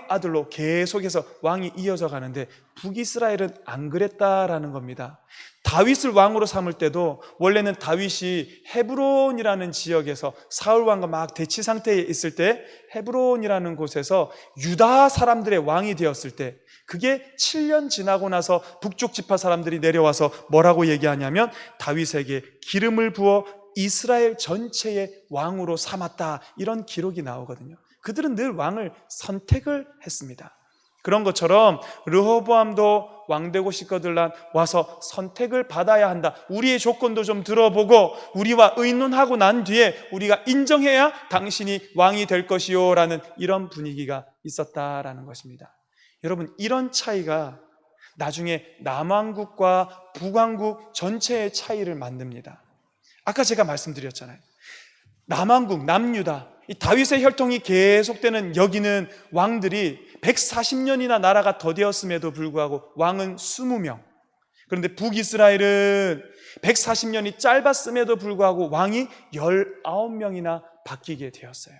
아들로 계속해서 왕이 이어져 가는데 북이스라엘은 안 그랬다라는 겁니다. 다윗을 왕으로 삼을 때도 원래는 다윗이 헤브론이라는 지역에서 사울 왕과 막 대치 상태에 있을 때 헤브론이라는 곳에서 유다 사람들의 왕이 되었을 때 그게 7년 지나고 나서 북쪽 지파 사람들이 내려와서 뭐라고 얘기하냐면 다윗에게 기름을 부어 이스라엘 전체의 왕으로 삼았다, 이런 기록이 나오거든요. 그들은 늘 왕을 선택을 했습니다. 그런 것처럼 르호보암도 왕 되고 싶거든 와서 선택을 받아야 한다. 우리의 조건도 좀 들어보고 우리와 의논하고 난 뒤에 우리가 인정해야 당신이 왕이 될 것이요 라는 이런 분위기가 있었다라는 것입니다. 여러분, 이런 차이가 나중에 남왕국과 북왕국 전체의 차이를 만듭니다. 아까 제가 말씀드렸잖아요. 남왕국, 남유다, 이 다윗의 혈통이 계속되는 여기는 왕들이 140년이나 나라가 더 되었음에도 불구하고 왕은 20명. 그런데 북이스라엘은 140년이 짧았음에도 불구하고 왕이 19명이나 바뀌게 되었어요.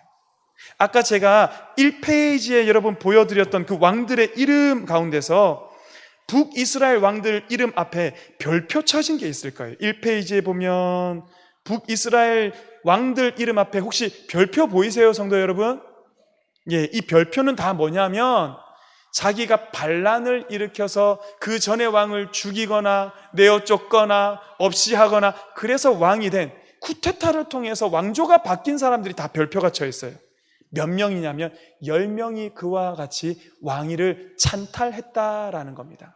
아까 제가 1페이지에 여러분 보여드렸던 그 왕들의 이름 가운데서 북이스라엘 왕들 이름 앞에 별표 쳐진 게 있을 거예요. 1페이지에 보면 북이스라엘 왕들 이름 앞에 혹시 별표 보이세요, 성도 여러분? 예, 이 별표는 다 뭐냐면 자기가 반란을 일으켜서 그 전의 왕을 죽이거나 내어 쫓거나 없이 하거나 그래서 왕이 된 쿠데타를 통해서 왕조가 바뀐 사람들이 다 별표가 쳐 있어요. 몇 명이냐면 10명이 그와 같이 왕위를 찬탈했다라는 겁니다.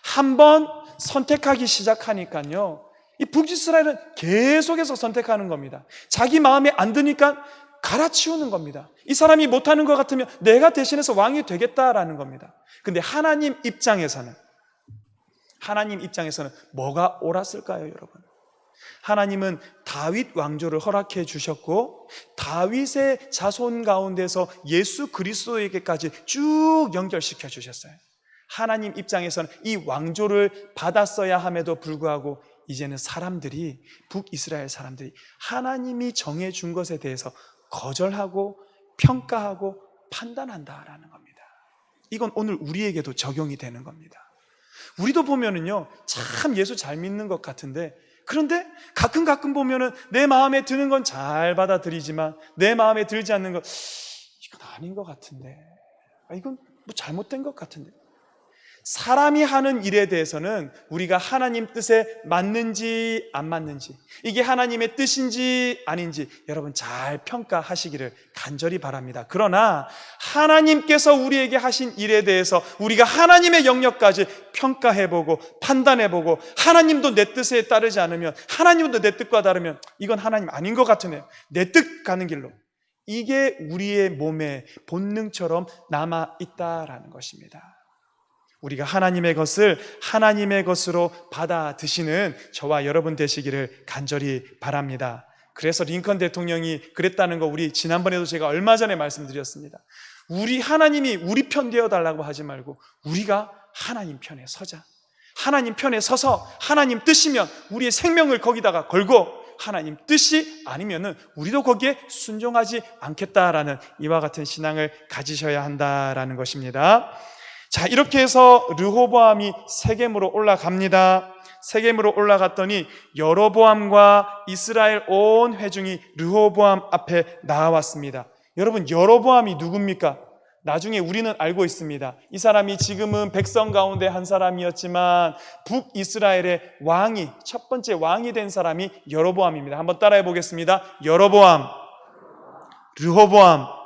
한번 선택하기 시작하니까요, 이 북이스라엘은 계속해서 선택하는 겁니다. 자기 마음에 안 드니까 갈아치우는 겁니다. 이 사람이 못하는 것 같으면 내가 대신해서 왕이 되겠다라는 겁니다. 근데 하나님 입장에서는 뭐가 옳았을까요, 여러분? 하나님은 다윗 왕조를 허락해 주셨고 다윗의 자손 가운데서 예수 그리스도에게까지 쭉 연결시켜 주셨어요. 하나님 입장에서는 이 왕조를 받았어야 함에도 불구하고 이제는 북이스라엘 사람들이 하나님이 정해준 것에 대해서 거절하고 평가하고 판단한다라는 겁니다. 이건 오늘 우리에게도 적용이 되는 겁니다. 우리도 보면은요, 참 예수 잘 믿는 것 같은데, 그런데 가끔 보면은 내 마음에 드는 건 잘 받아들이지만 내 마음에 들지 않는 건 이건 아닌 것 같은데, 이건 뭐 잘못된 것 같은데. 사람이 하는 일에 대해서는 우리가 하나님 뜻에 맞는지 안 맞는지, 이게 하나님의 뜻인지 아닌지 여러분 잘 평가하시기를 간절히 바랍니다. 그러나 하나님께서 우리에게 하신 일에 대해서 우리가 하나님의 영역까지 평가해보고 판단해보고, 하나님도 내 뜻에 따르지 않으면, 하나님도 내 뜻과 다르면 이건 하나님 아닌 것 같으네요. 내 뜻 가는 길로, 이게 우리의 몸에 본능처럼 남아있다라는 것입니다. 우리가 하나님의 것을 하나님의 것으로 받아 드시는 저와 여러분 되시기를 간절히 바랍니다. 그래서 링컨 대통령이 그랬다는 거 우리 지난번에도 제가 얼마 전에 말씀드렸습니다. 우리 하나님이 우리 편 되어 달라고 하지 말고 우리가 하나님 편에 서자. 하나님 편에 서서 하나님 뜻이면 우리의 생명을 거기다가 걸고, 하나님 뜻이 아니면은 우리도 거기에 순종하지 않겠다라는 이와 같은 신앙을 가지셔야 한다라는 것입니다. 자, 이렇게 해서 르호보암이 세겜으로 올라갑니다. 세겜으로 올라갔더니 여로보암과 이스라엘 온 회중이 르호보암 앞에 나왔습니다. 여러분, 여로보암이 누굽니까? 나중에 우리는 알고 있습니다. 이 사람이 지금은 백성 가운데 한 사람이었지만 북이스라엘의 왕이, 첫 번째 왕이 된 사람이 여로보암입니다. 한번 따라해 보겠습니다. 여로보암, 르호보암.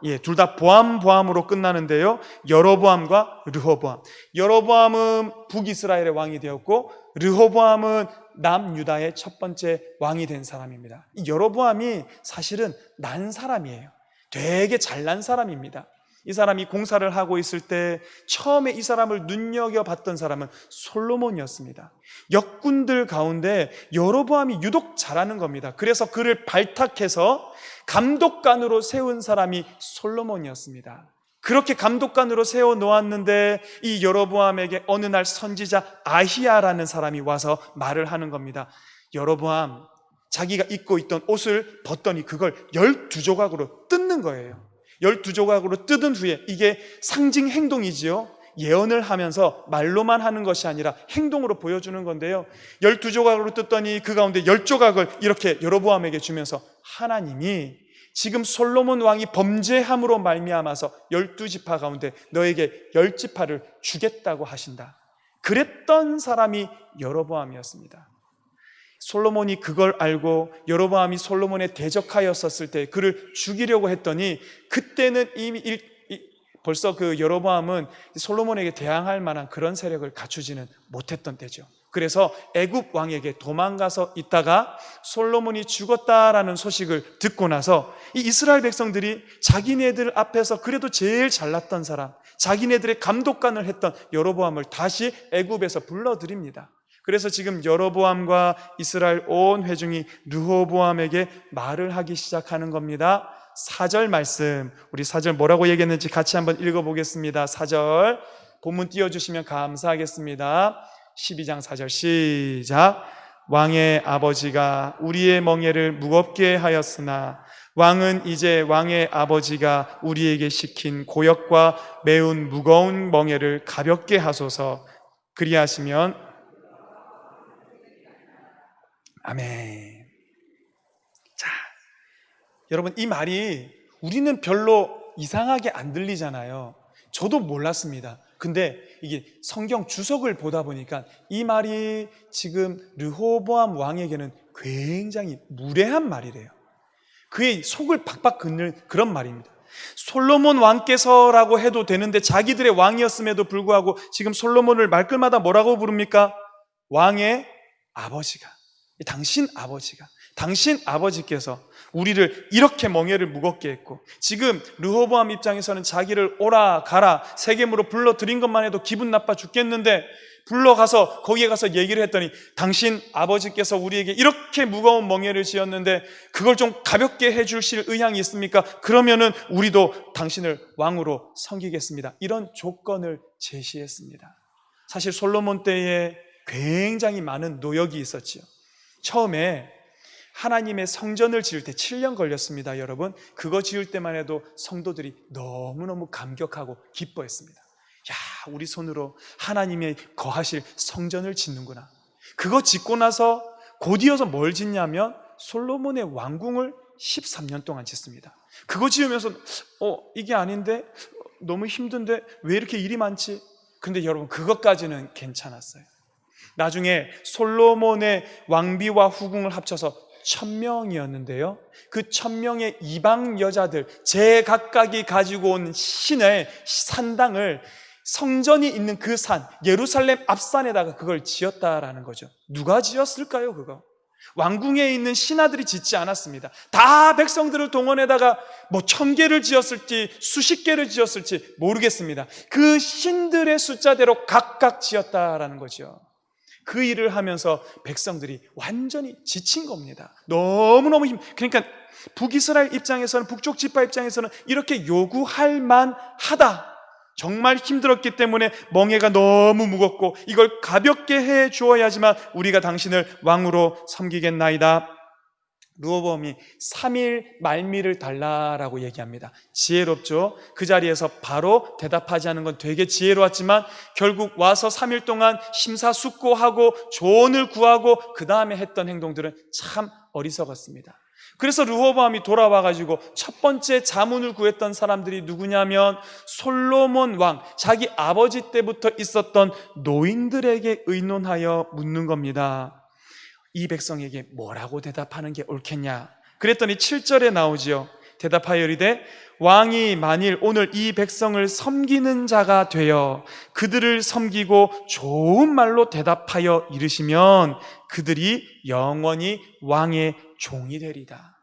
예, 둘 다 보암으로 끝나는데요. 여로보암과 르호보암. 여로보암은 북이스라엘의 왕이 되었고, 르호보암은 남유다의 첫 번째 왕이 된 사람입니다. 이 여로보암이 사실은 난 사람이에요. 되게 잘난 사람입니다. 이 사람이 공사를 하고 있을 때 처음에 이 사람을 눈여겨봤던 사람은 솔로몬이었습니다. 역군들 가운데 여로보암이 유독 잘하는 겁니다. 그래서 그를 발탁해서 감독관으로 세운 사람이 솔로몬이었습니다. 그렇게 감독관으로 세워 놓았는데 이 여로보암에게 어느 날 선지자 아히야라는 사람이 와서 말을 하는 겁니다. 여로보암, 자기가 입고 있던 옷을 벗더니 그걸 12조각으로 뜯는 거예요. 12조각으로 뜯은 후에, 이게 상징 행동이지요. 예언을 하면서 말로만 하는 것이 아니라 행동으로 보여주는 건데요. 12조각으로 뜯더니 그 가운데 10조각을 이렇게 여로보암에게 주면서 하나님이 지금 솔로몬 왕이 범죄함으로 말미암아서 12지파 가운데 너에게 10지파를 주겠다고 하신다. 그랬던 사람이 여로보암이었습니다. 솔로몬이 그걸 알고 여로보암이 솔로몬에 대적하였었을 때 그를 죽이려고 했더니, 그때는 이미 벌써 그 여로보암은 솔로몬에게 대항할 만한 그런 세력을 갖추지는 못했던 때죠. 그래서 애굽 왕에게 도망가서 있다가 솔로몬이 죽었다라는 소식을 듣고 나서 이 이스라엘 백성들이 자기네들 앞에서 그래도 제일 잘났던 사람, 자기네들의 감독관을 했던 여로보암을 다시 애굽에서 불러들입니다. 그래서 지금 여로보암과 이스라엘 온 회중이 르호보암에게 말을 하기 시작하는 겁니다. 4절 말씀, 우리 4절 뭐라고 얘기했는지 같이 한번 읽어보겠습니다. 4절 본문 띄워주시면 감사하겠습니다. 12장 4절 시작. 왕의 아버지가 우리의 멍에를 무겁게 하였으나 왕은 이제 왕의 아버지가 우리에게 시킨 고역과 매운 무거운 멍에를 가볍게 하소서. 그리하시면 아멘. 자, 여러분, 이 말이 우리는 별로 이상하게 안 들리잖아요. 저도 몰랐습니다. 근데 이게 성경 주석을 보다 보니까 이 말이 지금 르호보암 왕에게는 굉장히 무례한 말이래요. 그의 속을 박박 긁는 그런 말입니다. 솔로몬 왕께서라고 해도 되는데 자기들의 왕이었음에도 불구하고 지금 솔로몬을 말끝마다 뭐라고 부릅니까? 왕의 아버지가, 당신 아버지가, 당신 아버지께서 우리를 이렇게 멍에를 무겁게 했고, 지금 르호보암 입장에서는 자기를 오라 가라 세겜으로 불러들인 것만 해도 기분 나빠 죽겠는데, 불러가서 거기에 가서 얘기를 했더니 당신 아버지께서 우리에게 이렇게 무거운 멍에를 지었는데 그걸 좀 가볍게 해주실 의향이 있습니까? 그러면은 우리도 당신을 왕으로 섬기겠습니다. 이런 조건을 제시했습니다. 사실 솔로몬 때에 굉장히 많은 노역이 있었지요. 처음에 하나님의 성전을 지을 때 7년 걸렸습니다. 여러분, 그거 지을 때만 해도 성도들이 너무너무 감격하고 기뻐했습니다. 야, 우리 손으로 하나님의 거하실 성전을 짓는구나. 그거 짓고 나서 곧이어서 뭘 짓냐면 솔로몬의 왕궁을 13년 동안 짓습니다. 그거 지으면서 이게 아닌데, 너무 힘든데 왜 이렇게 일이 많지? 근데 여러분, 그것까지는 괜찮았어요. 나중에 솔로몬의 왕비와 후궁을 합쳐서 1000명이었는데요. 그 1000명의 이방 여자들 제각각이 가지고 온 신의 산당을 성전이 있는 그 산, 예루살렘 앞산에다가 그걸 지었다라는 거죠. 누가 지었을까요, 그거? 왕궁에 있는 신하들이 짓지 않았습니다. 다 백성들을 동원해다가 1000개를 지었을지 수십 개를 지었을지 모르겠습니다. 그 신들의 숫자대로 각각 지었다라는 거죠. 그 일을 하면서 백성들이 완전히 지친 겁니다. 너무너무 그러니까 북이스라엘 입장에서는, 북쪽 지파 입장에서는 이렇게 요구할 만하다. 정말 힘들었기 때문에 멍에가 너무 무겁고 이걸 가볍게 해 주어야지만 우리가 당신을 왕으로 섬기겠나이다. 르호보암이 3일 말미를 달라라고 얘기합니다. 지혜롭죠. 그 자리에서 바로 대답하지 않은 건 되게 지혜로웠지만 결국 와서 3일 동안 심사숙고하고 조언을 구하고 그 다음에 했던 행동들은 참 어리석었습니다. 그래서 르호보암이 돌아와가지고 첫 번째 자문을 구했던 사람들이 누구냐면 솔로몬 왕, 자기 아버지 때부터 있었던 노인들에게 의논하여 묻는 겁니다. 이 백성에게 뭐라고 대답하는 게 옳겠냐? 그랬더니 7절에 나오지요. 대답하여 이르되 왕이 만일 오늘 이 백성을 섬기는 자가 되어 그들을 섬기고 좋은 말로 대답하여 이르시면 그들이 영원히 왕의 종이 되리다.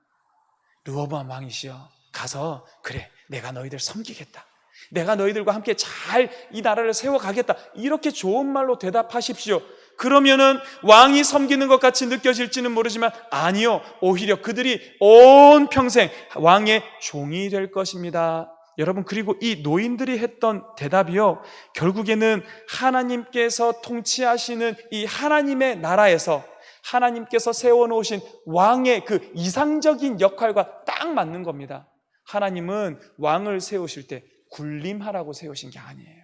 르호보암 왕이시여, 가서 그래, 내가 너희들 섬기겠다, 내가 너희들과 함께 잘 이 나라를 세워가겠다, 이렇게 좋은 말로 대답하십시오. 그러면은 왕이 섬기는 것 같이 느껴질지는 모르지만 아니요, 오히려 그들이 온 평생 왕의 종이 될 것입니다. 여러분, 그리고 이 노인들이 했던 대답이요, 결국에는 하나님께서 통치하시는 이 하나님의 나라에서 하나님께서 세워놓으신 왕의 그 이상적인 역할과 딱 맞는 겁니다. 하나님은 왕을 세우실 때 군림하라고 세우신 게 아니에요.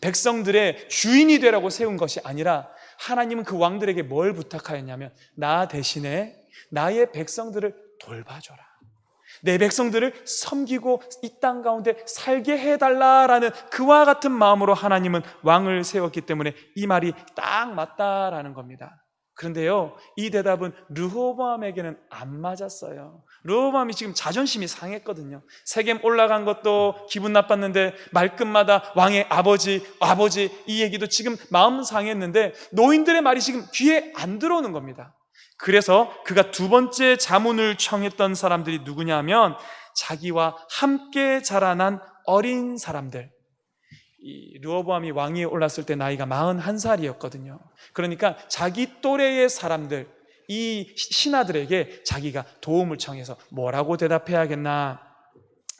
백성들의 주인이 되라고 세운 것이 아니라 하나님은 그 왕들에게 뭘 부탁하였냐면 나 대신에 나의 백성들을 돌봐줘라, 내 백성들을 섬기고 이 땅 가운데 살게 해달라라는 그와 같은 마음으로 하나님은 왕을 세웠기 때문에 이 말이 딱 맞다라는 겁니다. 그런데요, 이 대답은 르호보암에게는 안 맞았어요. 르호보암이 지금 자존심이 상했거든요. 세겜 올라간 것도 기분 나빴는데 말끝마다 왕의 아버지 이 얘기도 지금 마음 상했는데 노인들의 말이 지금 귀에 안 들어오는 겁니다. 그래서 그가 두 번째 자문을 청했던 사람들이 누구냐면 자기와 함께 자라난 어린 사람들. 이 르호보암이 왕위에 올랐을 때 나이가 41살이었거든요. 그러니까 자기 또래의 사람들, 이 신하들에게 자기가 도움을 청해서 뭐라고 대답해야겠나.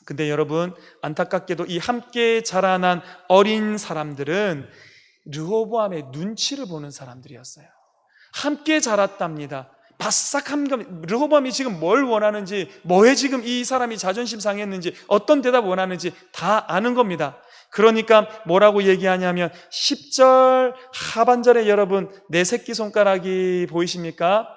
근데 여러분, 안타깝게도 이 함께 자라난 어린 사람들은 르호보암의 눈치를 보는 사람들이었어요. 함께 자랐답니다. 바싹한 겁니다. 르호보암이 지금 뭘 원하는지, 뭐에 지금 이 사람이 자존심 상했는지, 어떤 대답 원하는지 다 아는 겁니다. 그러니까 뭐라고 얘기하냐면 10절 하반절에 여러분 내 새끼손가락이 보이십니까?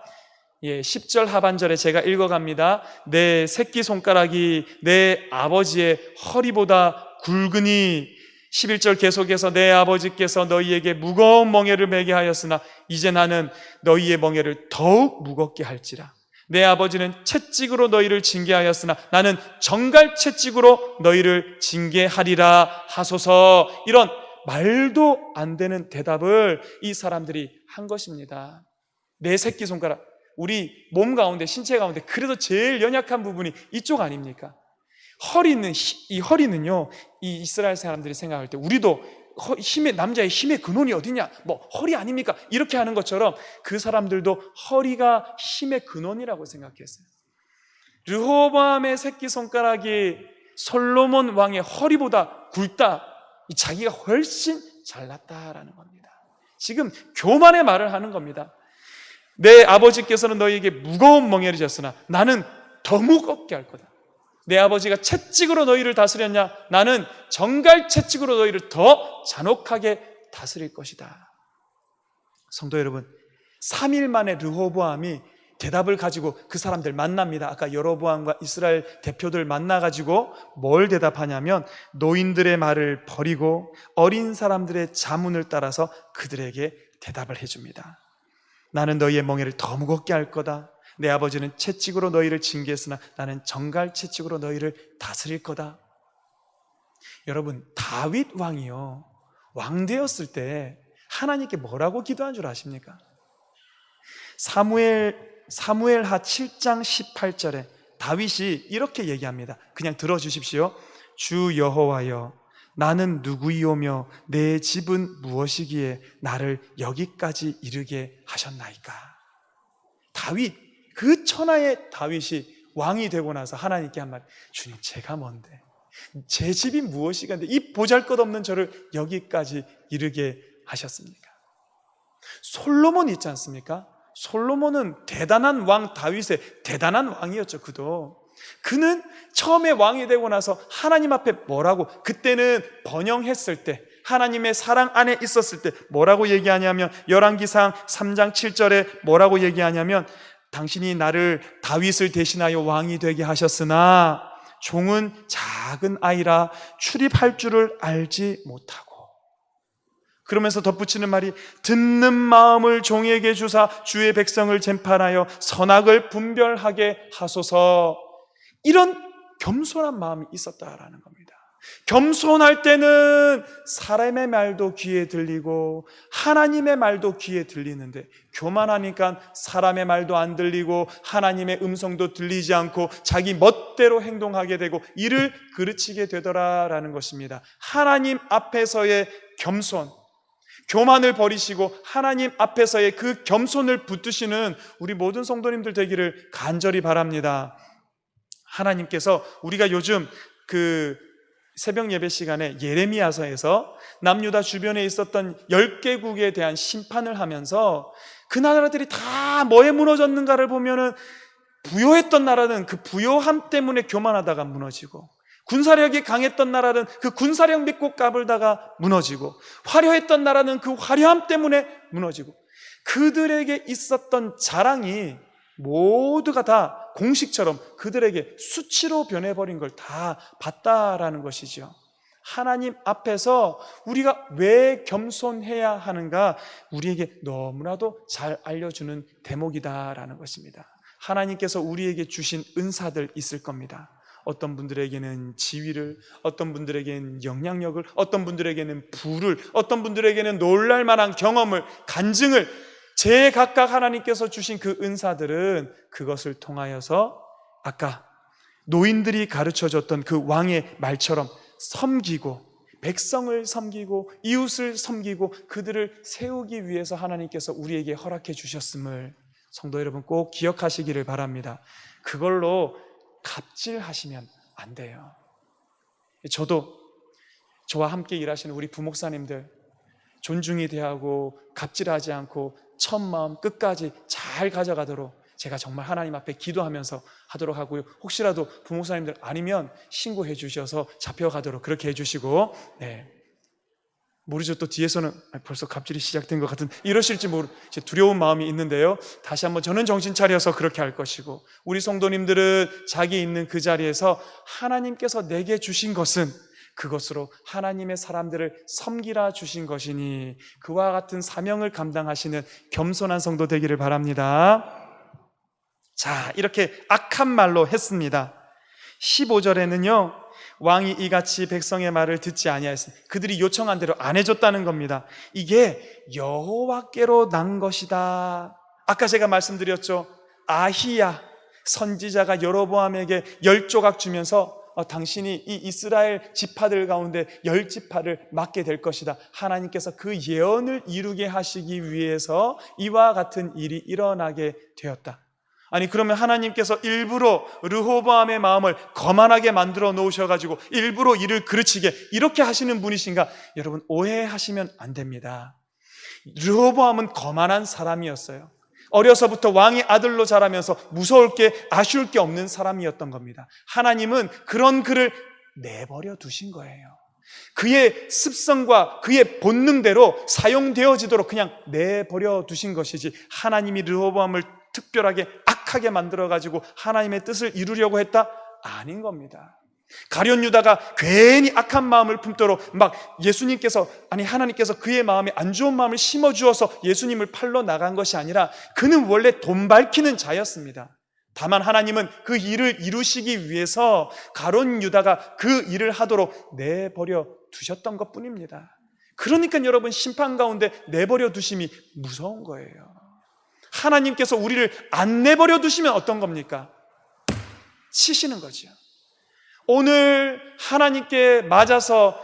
10절 하반절에 제가 읽어갑니다. 내 새끼손가락이 내 아버지의 허리보다 굵으니 11절 계속해서 내 아버지께서 너희에게 무거운 멍에를 매게 하였으나 이제 나는 너희의 멍에를 더욱 무겁게 할지라. 내 아버지는 채찍으로 너희를 징계하였으나 나는 정갈 채찍으로 너희를 징계하리라 하소서. 이런 말도 안 되는 대답을 이 사람들이 한 것입니다. 내 새끼손가락, 우리 몸 가운데, 신체 가운데 그래도 제일 연약한 부분이 이쪽 아닙니까? 이 허리는요, 이 이스라엘 사람들이 생각할 때 우리도 남자의 힘의 근원이 어디냐? 허리 아닙니까? 이렇게 하는 것처럼 그 사람들도 허리가 힘의 근원이라고 생각했어요. 르호보암의 새끼손가락이 솔로몬 왕의 허리보다 굵다, 자기가 훨씬 잘났다라는 겁니다. 지금 교만의 말을 하는 겁니다. 내 아버지께서는 너희에게 무거운 멍에를 졌으나 나는 더 무겁게 할 거다. 내 아버지가 채찍으로 너희를 다스렸냐? 나는 정갈 채찍으로 너희를 더 잔혹하게 다스릴 것이다. 성도 여러분, 3일 만에 르호보암이 대답을 가지고 그 사람들 만납니다. 아까 여로보암과 이스라엘 대표들 만나가지고 뭘 대답하냐면 노인들의 말을 버리고 어린 사람들의 자문을 따라서 그들에게 대답을 해줍니다. 나는 너희의 멍에를 더 무겁게 할 거다. 내 아버지는 채찍으로 너희를 징계했으나 나는 정갈 채찍으로 너희를 다스릴 거다. 여러분, 다윗 왕이요, 왕 되었을 때 하나님께 뭐라고 기도한 줄 아십니까? 사무엘하 7장 18절에 다윗이 이렇게 얘기합니다. 그냥 들어주십시오. 주 여호와여, 나는 누구이오며 내 집은 무엇이기에 나를 여기까지 이르게 하셨나이까. 다윗, 그 천하의 다윗이 왕이 되고 나서 하나님께 한 말, 주님 제가 뭔데, 제 집이 무엇이간데 이 보잘것없는 저를 여기까지 이르게 하셨습니까? 솔로몬 있지 않습니까? 솔로몬은 대단한 왕 다윗의 대단한 왕이었죠. 그는 처음에 왕이 되고 나서 하나님 앞에 뭐라고, 그때는 번영했을 때, 하나님의 사랑 안에 있었을 때 뭐라고 얘기하냐면, 열왕기상 3장 7절에 뭐라고 얘기하냐면, 당신이 나를 다윗을 대신하여 왕이 되게 하셨으나 종은 작은 아이라 출입할 줄을 알지 못하고, 그러면서 덧붙이는 말이, 듣는 마음을 종에게 주사 주의 백성을 쟁판하여 선악을 분별하게 하소서. 이런 겸손한 마음이 있었다라는 겁니다. 겸손할 때는 사람의 말도 귀에 들리고 하나님의 말도 귀에 들리는데, 교만하니까 사람의 말도 안 들리고 하나님의 음성도 들리지 않고 자기 멋대로 행동하게 되고 이를 그르치게 되더라라는 것입니다. 하나님 앞에서의 겸손, 교만을 버리시고 하나님 앞에서의 그 겸손을 붙드시는 우리 모든 성도님들 되기를 간절히 바랍니다. 하나님께서, 우리가 요즘 그 새벽 예배 시간에 예레미야서에서 남유다 주변에 있었던 10개국에 대한 심판을 하면서 그 나라들이 다 뭐에 무너졌는가를 보면은, 부요했던 나라는 그 부요함 때문에 교만하다가 무너지고, 군사력이 강했던 나라는 그 군사력 믿고 까불다가 무너지고, 화려했던 나라는 그 화려함 때문에 무너지고, 그들에게 있었던 자랑이 모두가 다 공식처럼 그들에게 수치로 변해버린 걸 다 봤다라는 것이죠. 하나님 앞에서 우리가 왜 겸손해야 하는가, 우리에게 너무나도 잘 알려주는 대목이다라는 것입니다. 하나님께서 우리에게 주신 은사들 있을 겁니다. 어떤 분들에게는 지위를, 어떤 분들에게는 영향력을, 어떤 분들에게는 부를, 어떤 분들에게는 놀랄만한 경험을, 간증을, 제각각 하나님께서 주신 그 은사들은 그것을 통하여서 아까 노인들이 가르쳐줬던 그 왕의 말처럼 섬기고, 백성을 섬기고 이웃을 섬기고 그들을 세우기 위해서 하나님께서 우리에게 허락해 주셨음을 성도 여러분 꼭 기억하시기를 바랍니다. 그걸로 갑질하시면 안 돼요. 저와 함께 일하시는 우리 부목사님들 존중이 대하고 갑질하지 않고 첫 마음 끝까지 잘 가져가도록 제가 정말 하나님 앞에 기도하면서 하도록 하고요. 혹시라도 부목사님들 아니면 신고해 주셔서 잡혀가도록 그렇게 해주시고, 모르죠. 또 뒤에서는 벌써 갑질이 시작된 것 같은 이러실지 두려운 마음이 있는데요. 다시 한번 저는 정신 차려서 그렇게 할 것이고, 우리 성도님들은 자기 있는 그 자리에서 하나님께서 내게 주신 것은 그것으로 하나님의 사람들을 섬기라 주신 것이니 그와 같은 사명을 감당하시는 겸손한 성도 되기를 바랍니다. 자, 이렇게 악한 말로 했습니다. 15절에는요, 왕이 이같이 백성의 말을 듣지 아니하였으니, 그들이 요청한 대로 안 해줬다는 겁니다. 이게 여호와께로 난 것이다. 아까 제가 말씀드렸죠. 아히야 선지자가 여로보암에게 10조각 주면서 당신이 이 이스라엘 지파들 가운데 10지파를 맡게 될 것이다. 하나님께서 그 예언을 이루게 하시기 위해서 이와 같은 일이 일어나게 되었다. 아니, 그러면 하나님께서 일부러 르호보암의 마음을 거만하게 만들어 놓으셔가지고 일부러 이를 그르치게 이렇게 하시는 분이신가? 여러분, 오해하시면 안 됩니다. 르호보암은 거만한 사람이었어요. 어려서부터 왕의 아들로 자라면서 무서울 게 아쉬울 게 없는 사람이었던 겁니다. 하나님은 그런 그를 내버려 두신 거예요. 그의 습성과 그의 본능대로 사용되어지도록 그냥 내버려 두신 것이지, 하나님이 르호보암을 특별하게 악하게 만들어가지고 하나님의 뜻을 이루려고 했다? 아닌 겁니다. 가룟 유다가 괜히 악한 마음을 품도록 막 하나님께서 그의 마음에 안 좋은 마음을 심어주어서 예수님을 팔러 나간 것이 아니라 그는 원래 돈 밝히는 자였습니다. 다만 하나님은 그 일을 이루시기 위해서 가룟 유다가 그 일을 하도록 내버려 두셨던 것 뿐입니다. 그러니까 여러분, 심판 가운데 내버려 두심이 무서운 거예요. 하나님께서 우리를 안 내버려 두시면 어떤 겁니까? 치시는 거죠. 오늘 하나님께 맞아서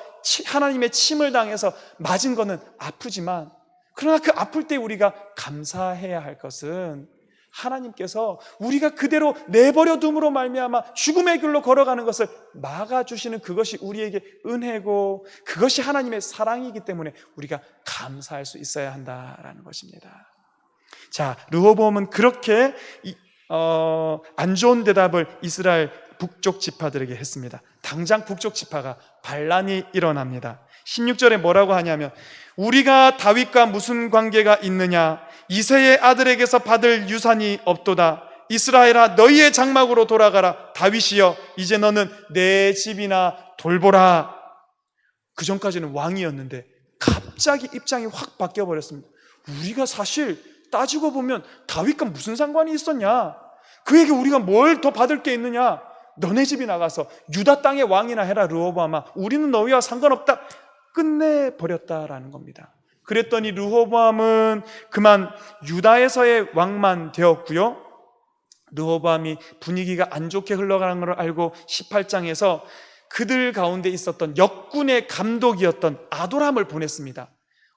하나님의 침을 당해서 맞은 거는 아프지만, 그러나 그 아플 때 우리가 감사해야 할 것은 하나님께서 우리가 그대로 내버려 둠으로 말미암아 죽음의 길로 걸어가는 것을 막아주시는 그것이 우리에게 은혜고, 그것이 하나님의 사랑이기 때문에 우리가 감사할 수 있어야 한다라는 것입니다. 자, 르호보암은 그렇게 안 좋은 대답을 이스라엘 북쪽 지파들에게 했습니다. 당장 북쪽 지파가 반란이 일어납니다. 16절에 뭐라고 하냐면, 우리가 다윗과 무슨 관계가 있느냐? 이새의 아들에게서 받을 유산이 없도다. 이스라엘아, 너희의 장막으로 돌아가라. 다윗이여, 이제 너는 내 집이나 돌보라. 그 전까지는 왕이었는데 갑자기 입장이 확 바뀌어버렸습니다. 우리가 사실 따지고 보면 다윗과 무슨 상관이 있었냐? 그에게 우리가 뭘 더 받을 게 있느냐? 너네 집이 나가서 유다 땅의 왕이나 해라. 르호보암아, 우리는 너희와 상관없다. 끝내버렸다라는 겁니다. 그랬더니 르호보암은 그만 유다에서의 왕만 되었고요, 르호보암이 분위기가 안 좋게 흘러가는 걸 알고 18장에서 그들 가운데 있었던 역군의 감독이었던 아도람을 보냈습니다.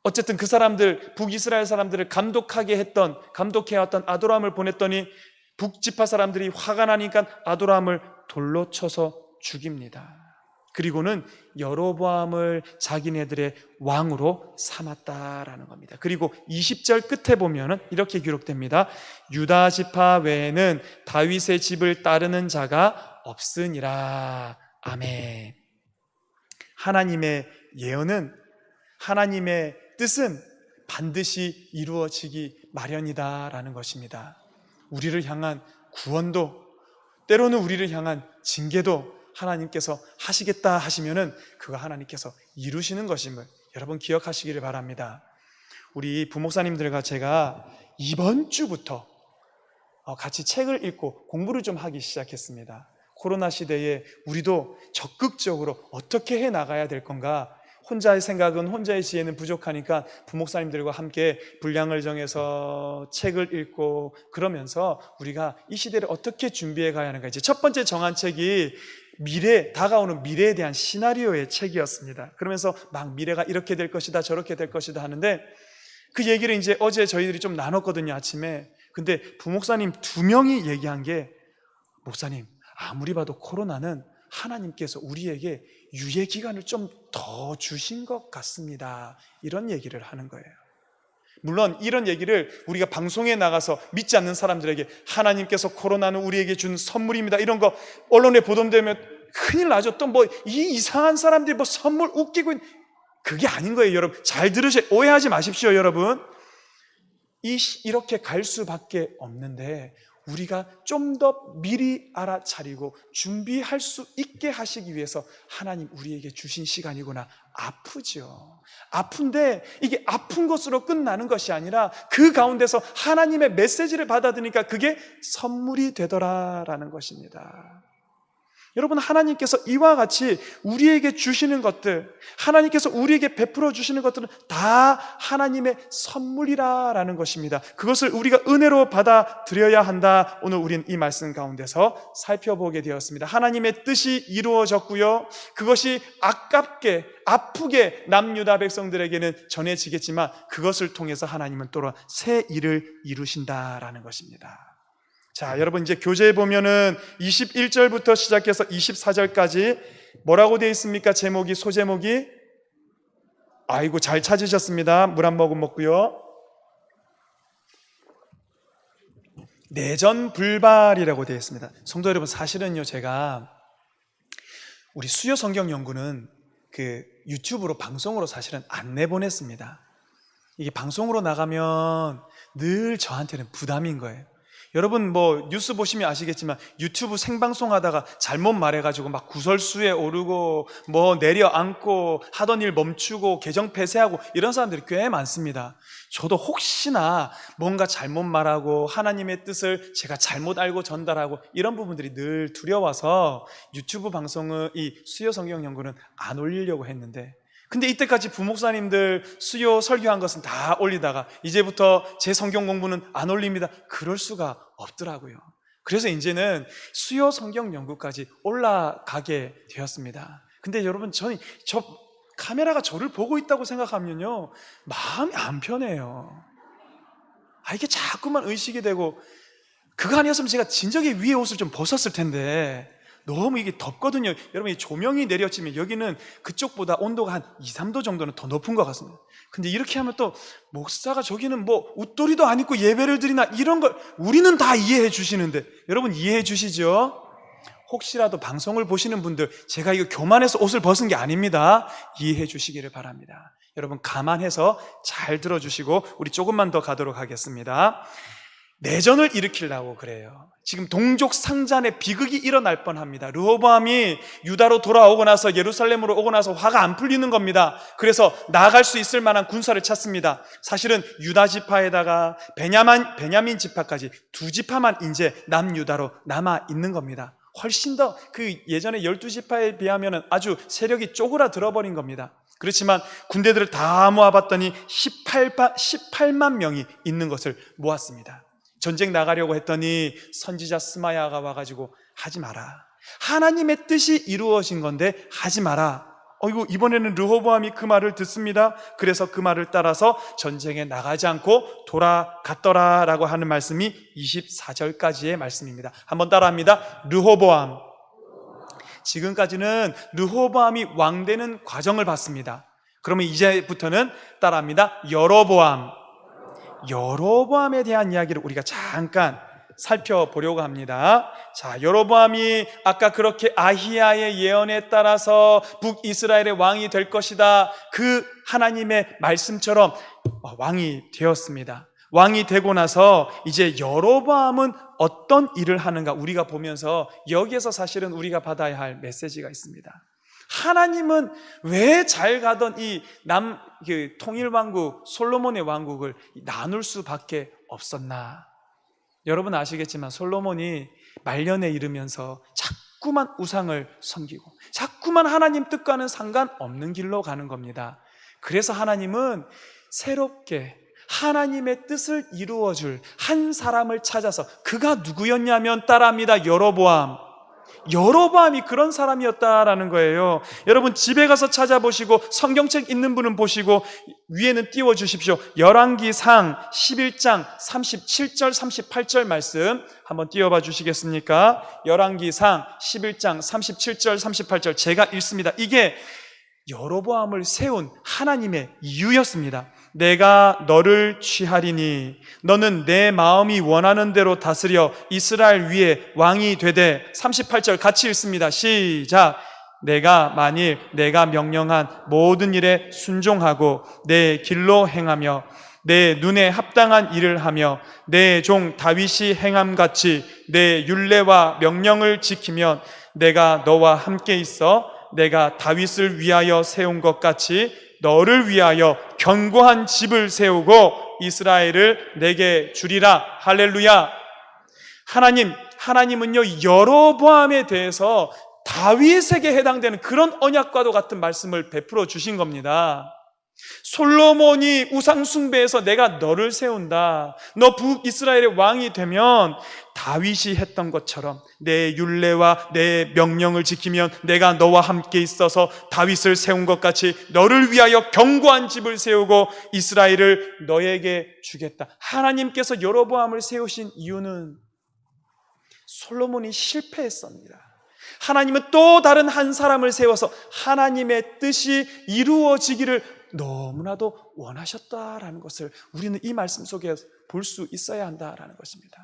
어쨌든 그 사람들, 북이스라엘 사람들을 감독해왔던 아도람을 보냈더니 북지파 사람들이 화가 나니까 아도람을 돌로 쳐서 죽입니다. 그리고는 여로보암을 자기네들의 왕으로 삼았다라는 겁니다. 그리고 20절 끝에 보면은 이렇게 기록됩니다. 유다 지파 외에는 다윗의 집을 따르는 자가 없으니라. 아멘. 하나님의 예언은, 하나님의 뜻은 반드시 이루어지기 마련이다라는 것입니다. 우리를 향한 구원도, 때로는 우리를 향한 징계도 하나님께서 하시겠다 하시면은 그거 하나님께서 이루시는 것임을 여러분 기억하시기를 바랍니다. 우리 부목사님들과 제가 이번 주부터 같이 책을 읽고 공부를 좀 하기 시작했습니다. 코로나 시대에 우리도 적극적으로 어떻게 해 나가야 될 건가? 혼자의 생각은, 혼자의 지혜는 부족하니까 부목사님들과 함께 분량을 정해서 책을 읽고, 그러면서 우리가 이 시대를 어떻게 준비해 가야 하는가. 이제 첫 번째 정한 책이 다가오는 미래에 대한 시나리오의 책이었습니다. 그러면서 막 미래가 이렇게 될 것이다, 저렇게 될 것이다 하는데, 그 얘기를 이제 어제 저희들이 좀 나눴거든요, 아침에. 근데 부목사님 2명이 얘기한 게, 목사님, 아무리 봐도 코로나는 하나님께서 우리에게 유예 기간을 좀 더 주신 것 같습니다. 이런 얘기를 하는 거예요. 물론 이런 얘기를 우리가 방송에 나가서 믿지 않는 사람들에게 하나님께서 코로나는 우리에게 준 선물입니다, 이런 거 언론에 보도되면 큰일 나죠. 또 뭐 이 이상한 사람들이 뭐 선물 웃기고 그게 아닌 거예요. 여러분 잘 오해하지 마십시오. 여러분, 이렇게 갈 수밖에 없는데 우리가 좀 더 미리 알아차리고 준비할 수 있게 하시기 위해서 하나님 우리에게 주신 시간이구나. 아프죠. 아픈데 이게 아픈 것으로 끝나는 것이 아니라 그 가운데서 하나님의 메시지를 받아들이니까 그게 선물이 되더라라는 것입니다. 여러분, 하나님께서 이와 같이 우리에게 주시는 것들, 하나님께서 우리에게 베풀어 주시는 것들은 다 하나님의 선물이라는 것입니다. 그것을 우리가 은혜로 받아들여야 한다. 오늘 우리는 이 말씀 가운데서 살펴보게 되었습니다. 하나님의 뜻이 이루어졌고요, 그것이 아프게 남유다 백성들에게는 전해지겠지만 그것을 통해서 하나님은 또한 새 일을 이루신다라는 것입니다. 자, 여러분 이제 교재에 보면은 21절부터 시작해서 24절까지 뭐라고 되어 있습니까? 소제목이 아이고 잘 찾으셨습니다. 물 한 모금 먹고요. 내전불발이라고 되어 있습니다. 성도 여러분, 사실은요, 제가 우리 수요 성경 연구는 그 유튜브로 방송으로 사실은 안 내보냈습니다. 이게 방송으로 나가면 늘 저한테는 부담인 거예요. 여러분 뭐 뉴스 보시면 아시겠지만 유튜브 생방송 하다가 잘못 말해가지고 막 구설수에 오르고 뭐 내려앉고 하던 일 멈추고 계정 폐쇄하고 이런 사람들이 꽤 많습니다. 저도 혹시나 뭔가 잘못 말하고 하나님의 뜻을 제가 잘못 알고 전달하고 이런 부분들이 늘 두려워서 유튜브 방송은 이 수요 성경 연구는 안 올리려고 했는데, 근데 이때까지 부목사님들 수요 설교한 것은 다 올리다가 이제부터 제 성경 공부는 안 올립니다. 그럴 수가 없더라고요. 그래서 이제는 수요 성경 연구까지 올라가게 되었습니다. 근데 여러분, 저 카메라가 저를 보고 있다고 생각하면요, 마음이 안 편해요. 이게 자꾸만 의식이 되고, 그거 아니었으면 제가 진작에 위에 옷을 좀 벗었을 텐데 너무 이게 덥거든요. 여러분, 이 조명이 내려지면 여기는 그쪽보다 온도가 한 2, 3도 정도는 더 높은 것 같습니다. 근데 이렇게 하면 또 목사가 저기는 뭐 웃도리도 안 입고 예배를 드리나 이런 걸 우리는 다 이해해 주시는데, 여러분 이해해 주시죠? 혹시라도 방송을 보시는 분들, 제가 이거 교만해서 옷을 벗은 게 아닙니다. 이해해 주시기를 바랍니다. 여러분 감안해서 잘 들어주시고 우리 조금만 더 가도록 하겠습니다. 내전을 일으키려고 그래요. 지금 동족 상잔의 비극이 일어날 뻔합니다. 르호보암이 유다로 돌아오고 나서 예루살렘으로 오고 나서 화가 안 풀리는 겁니다. 그래서 나아갈 수 있을 만한 군사를 찾습니다. 사실은 유다 지파에다가 베냐민 지파까지 두 지파만 이제 남유다로 남아 있는 겁니다. 훨씬 더 그 예전에 12지파에 비하면 아주 세력이 쪼그라들어 버린 겁니다. 그렇지만 군대들을 다 모아봤더니 18만 명이 있는 것을 모았습니다. 전쟁 나가려고 했더니 선지자 스마야가 와가지고 하지 마라. 하나님의 뜻이 이루어진 건데 하지 마라. 이번에는 르호보암이 그 말을 듣습니다. 그래서 그 말을 따라서 전쟁에 나가지 않고 돌아갔더라라고 하는 말씀이 24절까지의 말씀입니다. 한번 따라합니다. 르호보암. 지금까지는 르호보암이 왕되는 과정을 봤습니다. 그러면 이제부터는 따라합니다. 여로보암. 여로보암에 대한 이야기를 우리가 잠깐 살펴보려고 합니다. 자, 여로보암이 아까 그렇게 아히야의 예언에 따라서 북이스라엘의 왕이 될 것이다, 그 하나님의 말씀처럼 왕이 되었습니다. 왕이 되고 나서 이제 여로보암은 어떤 일을 하는가 우리가 보면서 여기에서 사실은 우리가 받아야 할 메시지가 있습니다. 하나님은 왜 잘 가던 이 통일왕국 솔로몬의 왕국을 나눌 수밖에 없었나? 여러분 아시겠지만 솔로몬이 말년에 이르면서 자꾸만 우상을 섬기고 자꾸만 하나님 뜻과는 상관없는 길로 가는 겁니다. 그래서 하나님은 새롭게 하나님의 뜻을 이루어줄 한 사람을 찾아서, 그가 누구였냐면 따라합니다. 여로보암. 여로보암이 그런 사람이었다라는 거예요. 여러분 집에 가서 찾아보시고 성경책 있는 분은 보시고 위에는 띄워주십시오. 열왕기상 11장 37절 38절 말씀 한번 띄워봐 주시겠습니까? 열왕기상 11장 37절 38절 제가 읽습니다. 이게 여로보암을 세운 하나님의 이유였습니다. 내가 너를 취하리니 너는 내 마음이 원하는 대로 다스려 이스라엘 위에 왕이 되되, 38절 같이 읽습니다. 시작. 내가 만일 내가 명령한 모든 일에 순종하고 내 길로 행하며 내 눈에 합당한 일을 하며 내 종 다윗이 행함같이 내 율례와 명령을 지키면 내가 너와 함께 있어 내가 다윗을 위하여 세운 것 같이 너를 위하여 견고한 집을 세우고 이스라엘을 내게 주리라. 할렐루야. 하나님은요 여로보암에 대해서 다윗에게 해당되는 그런 언약과도 같은 말씀을 베풀어 주신 겁니다. 솔로몬이 우상 숭배해서 내가 너를 세운다, 너 북이스라엘의 왕이 되면 다윗이 했던 것처럼 내 율례와 내 명령을 지키면 내가 너와 함께 있어서 다윗을 세운 것 같이 너를 위하여 견고한 집을 세우고 이스라엘을 너에게 주겠다. 하나님께서 여로보암을 세우신 이유는 솔로몬이 실패했습니다. 하나님은 또 다른 한 사람을 세워서 하나님의 뜻이 이루어지기를 너무나도 원하셨다라는 것을 우리는 이 말씀 속에 볼 수 있어야 한다라는 것입니다.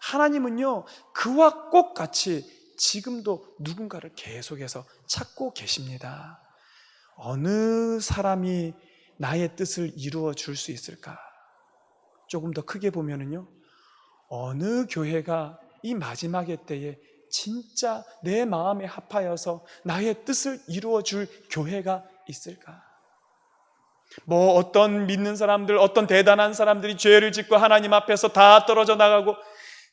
하나님은요 그와 꼭 같이 지금도 누군가를 계속해서 찾고 계십니다. 어느 사람이 나의 뜻을 이루어 줄 수 있을까? 조금 더 크게 보면은요, 어느 교회가 이 마지막의 때에 진짜 내 마음에 합하여서 나의 뜻을 이루어줄 교회가 있을까? 뭐 어떤 믿는 사람들, 어떤 대단한 사람들이 죄를 짓고 하나님 앞에서 다 떨어져 나가고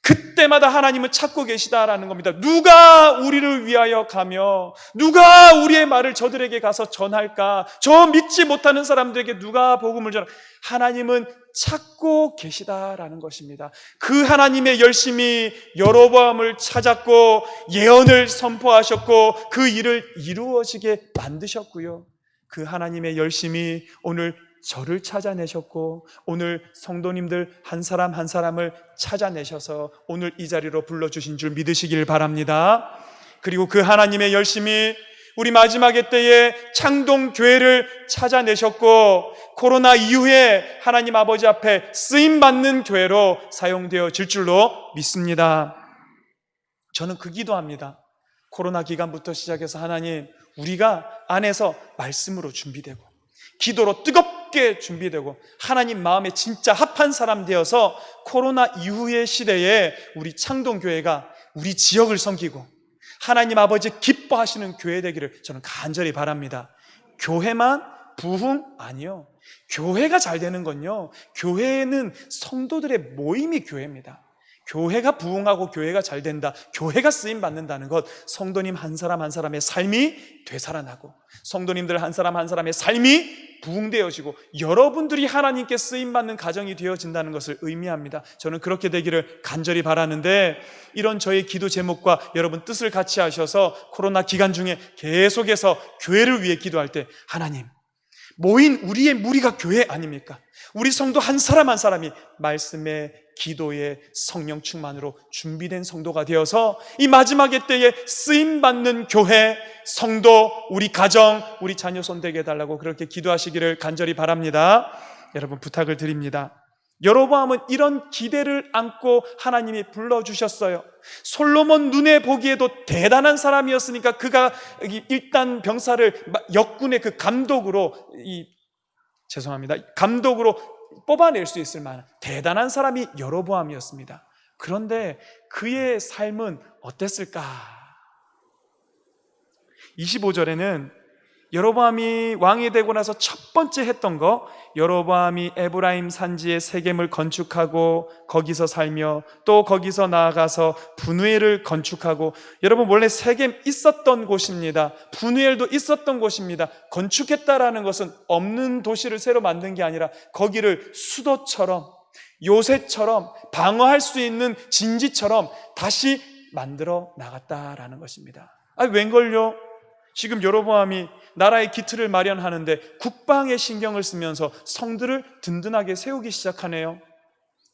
그때마다 하나님은 찾고 계시다라는 겁니다. 누가 우리를 위하여 가며 누가 우리의 말을 저들에게 가서 전할까? 저 믿지 못하는 사람들에게 누가 복음을 전할까? 하나님은 찾고 계시다라는 것입니다. 그 하나님의 열심히 여로보암을 찾았고 예언을 선포하셨고 그 일을 이루어지게 만드셨고요. 그 하나님의 열심히 오늘 저를 찾아내셨고 오늘 성도님들 한 사람 한 사람을 찾아내셔서 오늘 이 자리로 불러주신 줄 믿으시길 바랍니다. 그리고 그 하나님의 열심히 우리 마지막의 때에 창동교회를 찾아내셨고 코로나 이후에 하나님 아버지 앞에 쓰임받는 교회로 사용되어질 줄로 믿습니다. 저는 그 기도합니다. 코로나 기간부터 시작해서 하나님, 우리가 안에서 말씀으로 준비되고 기도로 뜨겁게 준비되고 하나님 마음에 진짜 합한 사람 되어서 코로나 이후의 시대에 우리 창동교회가 우리 지역을 섬기고 하나님 아버지 기뻐하시는 교회 되기를 저는 간절히 바랍니다. 교회만 부흥? 아니요. 교회가 잘 되는 건요, 교회는 성도들의 모임이 교회입니다. 교회가 부흥하고 교회가 잘 된다, 교회가 쓰임 받는다는 것, 성도님 한 사람 한 사람의 삶이 되살아나고 성도님들 한 사람 한 사람의 삶이 부흥되어지고 여러분들이 하나님께 쓰임 받는 가정이 되어진다는 것을 의미합니다. 저는 그렇게 되기를 간절히 바라는데, 이런 저의 기도 제목과 여러분 뜻을 같이 하셔서 코로나 기간 중에 계속해서 교회를 위해 기도할 때, 하나님, 모인 우리의 무리가 교회 아닙니까? 우리 성도 한 사람 한 사람이 말씀에, 기도에, 성령 충만으로 준비된 성도가 되어서 이 마지막의 때에 쓰임받는 교회, 성도, 우리 가정, 우리 자녀 손대게 해달라고 그렇게 기도하시기를 간절히 바랍니다. 여러분 부탁을 드립니다. 여로보암은 이런 기대를 안고 하나님이 불러주셨어요. 솔로몬 눈에 보기에도 대단한 사람이었으니까 그가 일단 병사를 역군의 그 감독으로 감독으로 뽑아낼 수 있을 만한 대단한 사람이 여로보암이었습니다. 그런데 그의 삶은 어땠을까? 25절에는 여로보암이 왕이 되고 나서 첫 번째 했던 거, 여로보암이 에브라임 산지에 세겜을 건축하고 거기서 살며 또 거기서 나아가서 분우엘을 건축하고, 여러분 원래 세겜 있었던 곳입니다. 분우엘도 있었던 곳입니다. 건축했다라는 것은 없는 도시를 새로 만든 게 아니라 거기를 수도처럼, 요새처럼, 방어할 수 있는 진지처럼 다시 만들어 나갔다라는 것입니다. 웬걸요? 지금 여로보암이 나라의 기틀을 마련하는데 국방에 신경을 쓰면서 성들을 든든하게 세우기 시작하네요.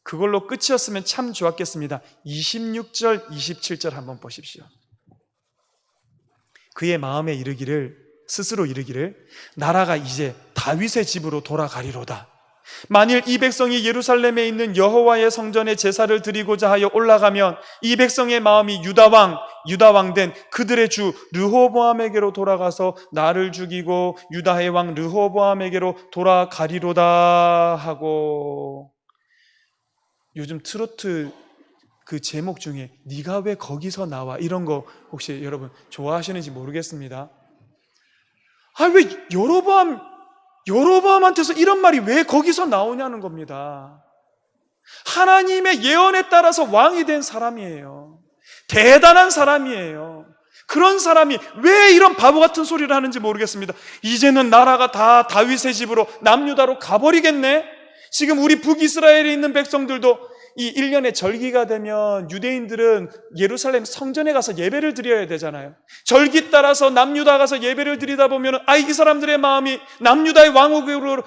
그걸로 끝이었으면 참 좋았겠습니다. 26절, 27절 한번 보십시오. 그의 마음에 스스로 이르기를 나라가 이제 다윗의 집으로 돌아가리로다. 만일 이 백성이 예루살렘에 있는 여호와의 성전에 제사를 드리고자 하여 올라가면 이 백성의 마음이 유다왕 된 그들의 주 르호보암에게로 돌아가서 나를 죽이고 유다의 왕 르호보암에게로 돌아가리로다 하고, 요즘 트로트 그 제목 중에 네가 왜 거기서 나와, 이런 거 혹시 여러분 좋아하시는지 모르겠습니다. 왜 여로보암한테서 이런 말이 왜 거기서 나오냐는 겁니다. 하나님의 예언에 따라서 왕이 된 사람이에요. 대단한 사람이에요. 그런 사람이 왜 이런 바보 같은 소리를 하는지 모르겠습니다. 이제는 나라가 다 다윗의 집으로 남유다로 가버리겠네. 지금 우리 북이스라엘에 있는 백성들도 이 1년의 절기가 되면 유대인들은 예루살렘 성전에 가서 예배를 드려야 되잖아요. 절기 따라서 남유다 가서 예배를 드리다 보면 이 사람들의 마음이 남유다의 왕국으로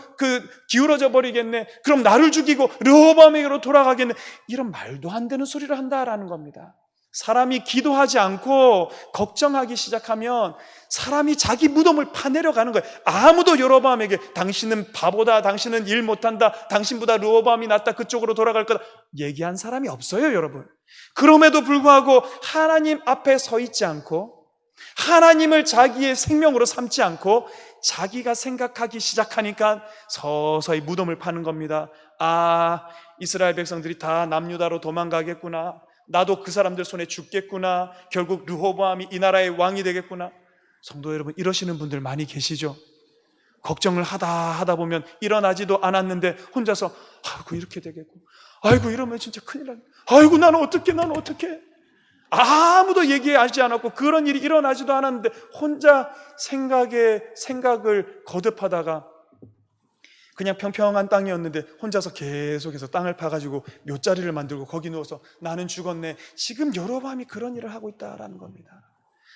기울어져 버리겠네. 그럼 나를 죽이고 르호보암에게로 돌아가겠네. 이런 말도 안 되는 소리를 한다라는 겁니다. 사람이 기도하지 않고 걱정하기 시작하면 사람이 자기 무덤을 파내려 가는 거예요. 아무도 여로보암에게 당신은 바보다, 당신은 일 못한다, 당신보다 르호보암이 낫다, 그쪽으로 돌아갈 거다 얘기한 사람이 없어요, 여러분. 그럼에도 불구하고 하나님 앞에 서 있지 않고 하나님을 자기의 생명으로 삼지 않고 자기가 생각하기 시작하니까 서서히 무덤을 파는 겁니다. 이스라엘 백성들이 다 남유다로 도망가겠구나, 나도 그 사람들 손에 죽겠구나, 결국 르호보암이 이 나라의 왕이 되겠구나. 성도 여러분, 이러시는 분들 많이 계시죠? 걱정을 하다 보면 일어나지도 않았는데 혼자서 아이고 이렇게 되겠고, 아이고 이러면 진짜 큰일 나겠다, 아이고 나는 어떻게 아무도 얘기하지 않았고 그런 일이 일어나지도 않았는데 혼자 생각을 거듭하다가 그냥 평평한 땅이었는데 혼자서 계속해서 땅을 파가지고 묫자리를 만들고 거기 누워서 나는 죽었네. 지금 여로보암이 그런 일을 하고 있다라는 겁니다.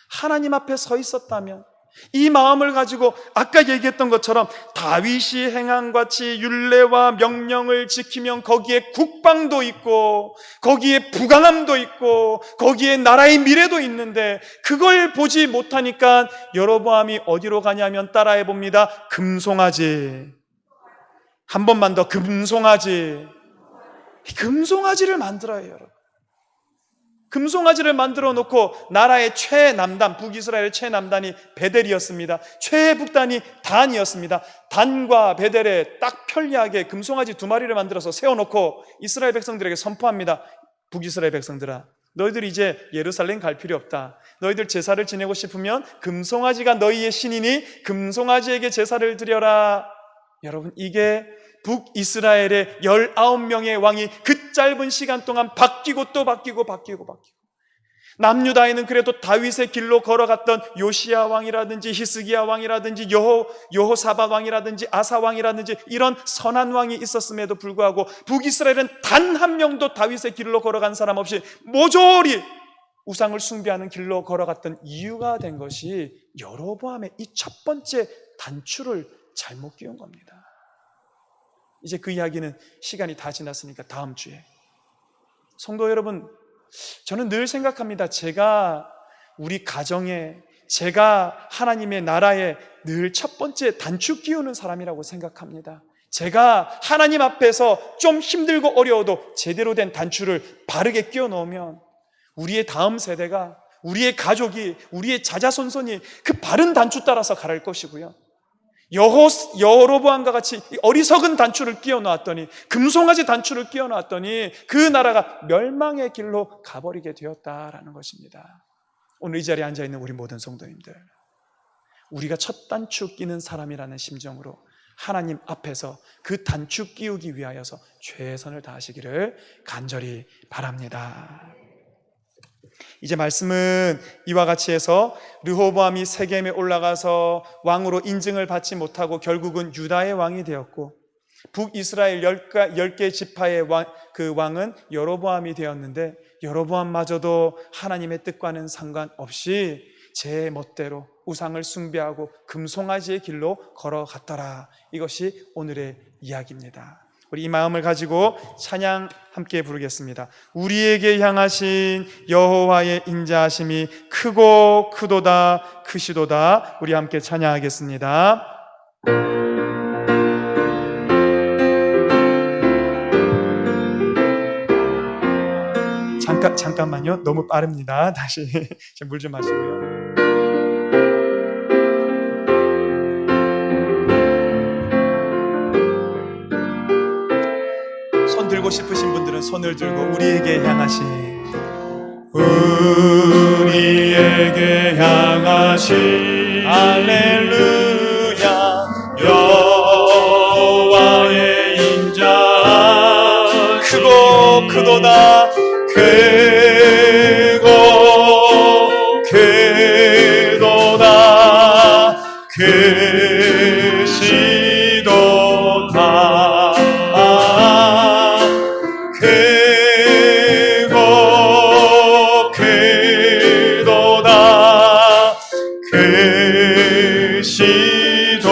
하나님 앞에 서 있었다면 이 마음을 가지고 아까 얘기했던 것처럼 다윗이 행한 같이 율례와 명령을 지키면 거기에 국방도 있고 거기에 부강함도 있고 거기에 나라의 미래도 있는데 그걸 보지 못하니까 여로보암이 어디로 가냐면 따라해 봅니다. 금송아지. 한 번만 더, 금송아지. 금송아지를 만들어요, 여러분. 금송아지를 만들어 놓고 나라의 최남단, 북이스라엘의 최남단이 베델이었습니다. 최북단이 단이었습니다. 단과 베델에 딱 편리하게 금송아지 2마리를 만들어서 세워놓고 이스라엘 백성들에게 선포합니다. 북이스라엘 백성들아, 너희들 이제 예루살렘 갈 필요 없다. 너희들 제사를 지내고 싶으면 금송아지가 너희의 신이니 금송아지에게 제사를 드려라. 여러분, 이게 북이스라엘의 19명의 왕이 그 짧은 시간 동안 바뀌고 또 바뀌고 남유다에는 그래도 다윗의 길로 걸어갔던 요시야 왕이라든지 히스기야 왕이라든지 여호사밧 왕이라든지 아사 왕이라든지 이런 선한 왕이 있었음에도 불구하고 북이스라엘은 단 한 명도 다윗의 길로 걸어간 사람 없이 모조리 우상을 숭배하는 길로 걸어갔던 이유가 된 것이 여로보암의 이 첫 번째 단추를 잘못 끼운 겁니다. 이제 그 이야기는 시간이 다 지났으니까 다음 주에. 성도 여러분, 저는 늘 생각합니다. 제가 우리 가정에, 제가 하나님의 나라에 늘 첫 번째 단추 끼우는 사람이라고 생각합니다. 제가 하나님 앞에서 좀 힘들고 어려워도 제대로 된 단추를 바르게 끼워 넣으면 우리의 다음 세대가, 우리의 가족이, 우리의 자자손손이 그 바른 단추 따라서 가랄 것이고요. 여로보암과 같이 어리석은 단추를 끼워 놨더니, 금송아지 단추를 끼워 놨더니 그 나라가 멸망의 길로 가버리게 되었다라는 것입니다. 오늘 이 자리에 앉아있는 우리 모든 성도님들, 우리가 첫 단추 끼는 사람이라는 심정으로 하나님 앞에서 그 단추 끼우기 위하여서 최선을 다하시기를 간절히 바랍니다. 이제 말씀은 이와 같이 해서 르호보암이 세겜에 올라가서 왕으로 인증을 받지 못하고 결국은 유다의 왕이 되었고, 북이스라엘 10개 지파의 그 왕은 여로보암이 되었는데, 여로보암마저도 하나님의 뜻과는 상관없이 제 멋대로 우상을 숭배하고 금송아지의 길로 걸어갔더라. 이것이 오늘의 이야기입니다. 우리 이 마음을 가지고 찬양 함께 부르겠습니다. 우리에게 향하신 여호와의 인자하심이 크고 크도다 크시도다. 우리 함께 찬양하겠습니다. 잠깐만요. 너무 빠릅니다. 다시 물 좀 마시고요. 손 들고 싶으신 분들은 손을 들고 우리에게 향하신 할렐루야 여호와의 인자 크고 크도다 크고 크도다 크시도다 크고 크도다 크시도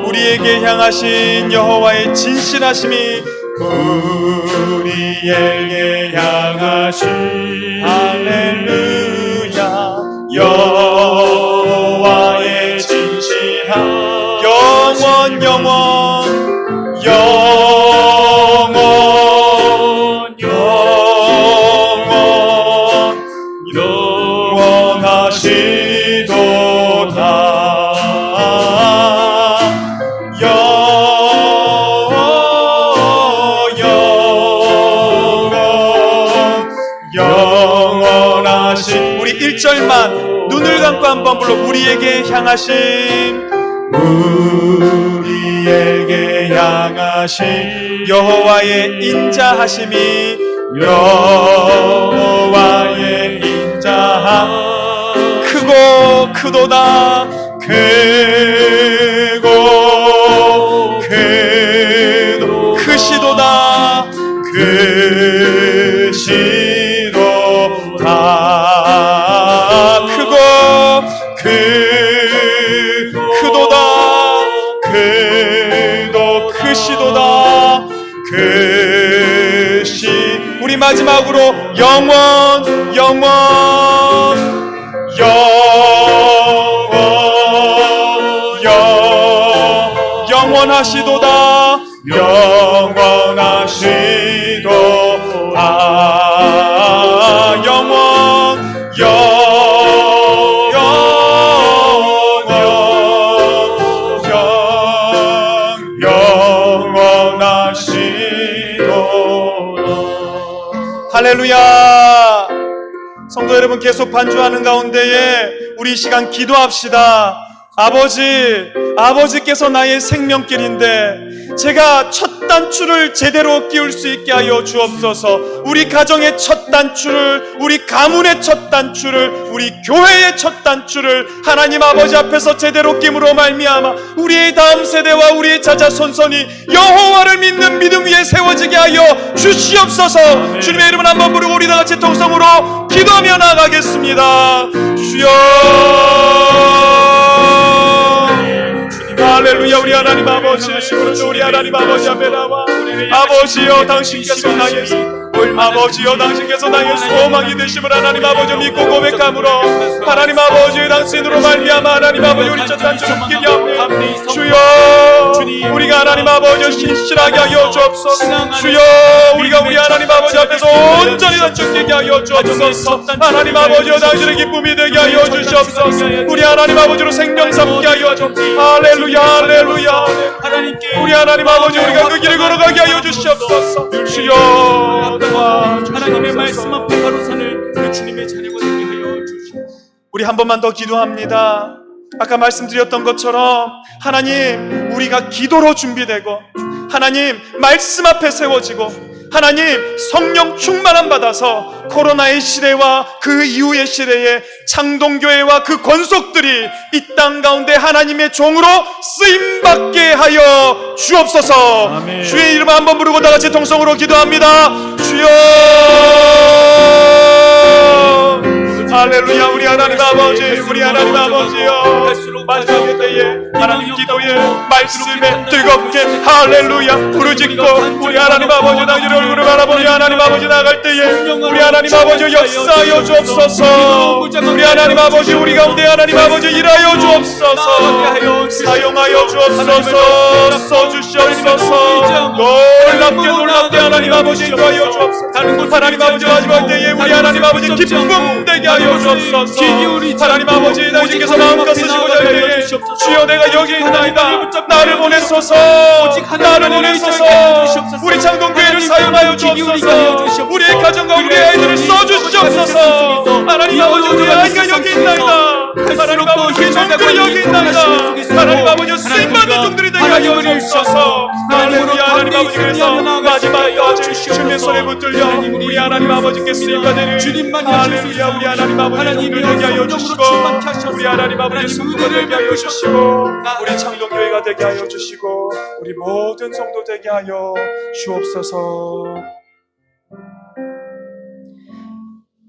우리에게 향하신 여호와의 진실하심이 우리에게 향하신 할렐루야 여호와의 진실한 영원 영원하시도다 영원하신 우리 1절만 눈을 감고 한번 불러 우리에게 향하신 우리에게 향하신 여호와의 인자하심이 여호와의 인자함 크고 크도다 크고 크도 크시도다 크시도다 크고 크도다 크도 크시도다 크시 우리 마지막으로 영원하시도다 영원하시도다 할렐루야. 성도 여러분, 계속 반주하는 가운데에 우리 이 시간 기도합시다. 아버지께서 나의 생명길인데 제가 첫 단추를 제대로 끼울 수 있게 하여 주옵소서. 우리 가정의 첫 단추를, 우리 가문의 첫 단추를, 우리 교회의 첫 단추를 하나님 아버지 앞에서 제대로 끼므로 말미암아 우리의 다음 세대와 우리의 자자손손이 여호와를 믿는 믿음 위에 세워지게 하여 주시옵소서. 주님의 이름을 한번 부르고 우리 다같이 통성으로 기도하며 나아가겠습니다. 주여 할렐루야. 우리 하나님 아버지, 우리 하나님 아버지 앞에 나와 아버지여 당신께서 나의 아버지여 당신께서 나의 소망이 되심을 하나님 아버지 믿고 고백함으로 하나님 아버지 당신으로 말미암아 하나님 아버지 우리 첫 단추를 끼게 하옵니 주여 우리가 하나님 아버지 신실하게 하여 주옵소서. 주여 우리가 우리 하나님 아버지 앞에서 온전히 단추 끼게 하여 주옵소서. 하나님 아버지여 당신의 기쁨이 되게 하여 주시옵소서. 우리 하나님 아버지로 생명 삼게 하여 주옵소서. 할렐루야 할렐루야. 우리 하나님 아버지 우리가 그 길을 걸어가게 하여 주시옵소서. 주여 하나님의 말씀 앞에 바로 서는 그 주님의 자녀가 되게 하여 주시옵소서. 우리 한 번만 더 기도합니다. 아까 말씀드렸던 것처럼 하나님 우리가 기도로 준비되고 하나님 말씀 앞에 세워지고 하나님 성령 충만함 받아서 코로나의 시대와 그 이후의 시대에 창동교회와 그 권속들이 이 땅 가운데 하나님의 종으로 쓰임받게 하여 주옵소서. 아멘. 주의 이름 한번 부르고 다같이 통성으로 기도합니다. 주여 할렐루야. 우리 하나님 아버지, 우리 하나님 아버지여 마지막의 때에 하나님 기도에 말씀에 뜨겁게 할렐루야 부르짖고 우리 하나님 아버지 당신의 얼굴을 바라보며 하나님 아버지 나갈 때에 우리 하나님 아버지 역사하여 주옵소서. 우리 하나님 아버지 우리 가운데 하나님 아버지 일하여 주옵소서. 사용하여 주옵소서. 써주시옵소서. 놀랍게 하나님 아버지 인도하여 주옵소서. 하나님 아버지 마지막 때에 우리 하나님 아버지 기쁨 되게 하여 주옵소서. 하나님 아버지 당신께서 마음껏 쓰시고자 할 때에 주여 내가 여기 있나이다. 나를 보내소서. 나를 보내소서. 우리 창동교회를 사용하여 주옵소서. 우리의 가정과 우리의 아이들을 써주시옵소서. 하나님 아버지 우리의 아이가 여기 있나이다. 하나님 아버지 우리 종들이 여기 있나이다. 하나님 아버지 쓰임받는 종들이 되게 하여 주옵소서. 할렐루야. 하나님 아버지 그래서 마지막까지 주님의 손에 붙들려 우리 하나님 아버지께 쓰임받으니 할렐루야. 우리 하나님 아버지 종들 되게 하여 주시고 우리 하나님 아버지 성도가 되게 하여 주시고 우리 창동교회가 되게 하여 주시고 우리 모든 성도 되게 하여 주옵소서.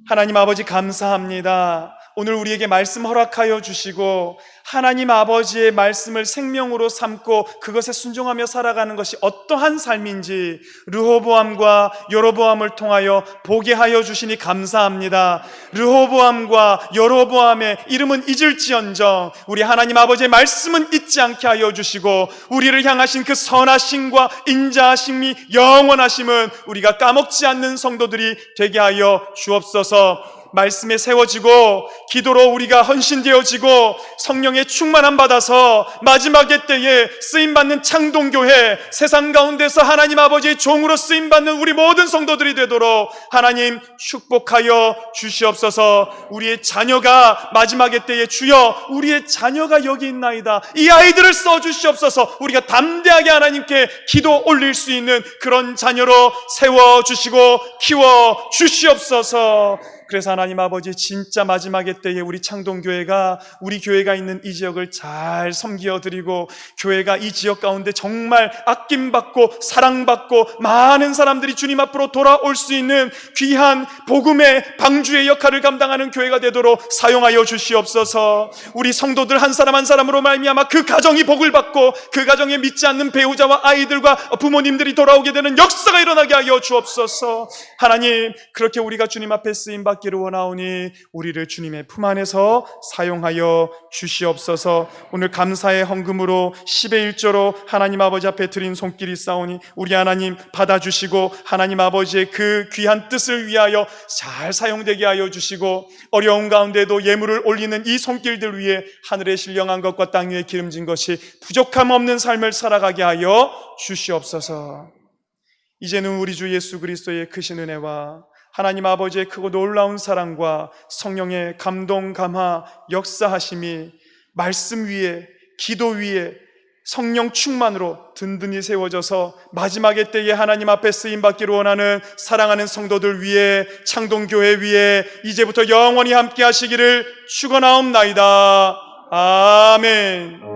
하나님 아버지 감사합니다. 오늘 우리에게 말씀 허락하여 주시고 하나님 아버지의 말씀을 생명으로 삼고 그것에 순종하며 살아가는 것이 어떠한 삶인지 르호보암과 여로보암을 통하여 보게 하여 주시니 감사합니다. 르호보암과 여로보암의 이름은 잊을지언정 우리 하나님 아버지의 말씀은 잊지 않게 하여 주시고 우리를 향하신 그 선하심과 인자하심이 영원하심은 우리가 까먹지 않는 성도들이 되게 하여 주옵소서. 말씀에 세워지고 기도로 우리가 헌신되어지고 성령의 충만함 받아서 마지막의 때에 쓰임받는 창동교회, 세상 가운데서 하나님 아버지의 종으로 쓰임받는 우리 모든 성도들이 되도록 하나님 축복하여 주시옵소서. 우리의 자녀가 마지막의 때에 주여 우리의 자녀가 여기 있나이다, 이 아이들을 써주시옵소서. 우리가 담대하게 하나님께 기도 올릴 수 있는 그런 자녀로 세워주시고 키워주시옵소서. 그래서 하나님 아버지, 진짜 마지막의 때에 우리 창동교회가, 우리 교회가 있는 이 지역을 잘 섬겨드리고 교회가 이 지역 가운데 정말 아낌받고 사랑받고 많은 사람들이 주님 앞으로 돌아올 수 있는 귀한 복음의 방주의 역할을 감당하는 교회가 되도록 사용하여 주시옵소서. 우리 성도들 한 사람 한 사람으로 말미암아 그 가정이 복을 받고 그 가정에 믿지 않는 배우자와 아이들과 부모님들이 돌아오게 되는 역사가 일어나게 하여 주옵소서. 하나님, 그렇게 우리가 주님 앞에 쓰임받기를 원하오니 우리를 주님의 품 안에서 사용하여 주시옵소서. 오늘 감사의 헌금으로 10의 1조로 하나님 아버지 앞에 드린 손길이 싸우니 우리 하나님 받아주시고 하나님 아버지의 그 귀한 뜻을 위하여 잘 사용되게 하여 주시고 어려운 가운데도 예물을 올리는 이 손길들 위해 하늘의 신령한 것과 땅 위에 기름진 것이 부족함 없는 삶을 살아가게 하여 주시옵소서. 이제는 우리 주 예수 그리스도의 크신 은혜와 하나님 아버지의 크고 놀라운 사랑과 성령의 감동, 감화, 역사하심이 말씀 위에, 기도 위에 성령 충만으로 든든히 세워져서 마지막의 때에 하나님 앞에 쓰임받기를 원하는 사랑하는 성도들 위에, 창동교회 위에 이제부터 영원히 함께 하시기를 축원하옵나이다. 아멘.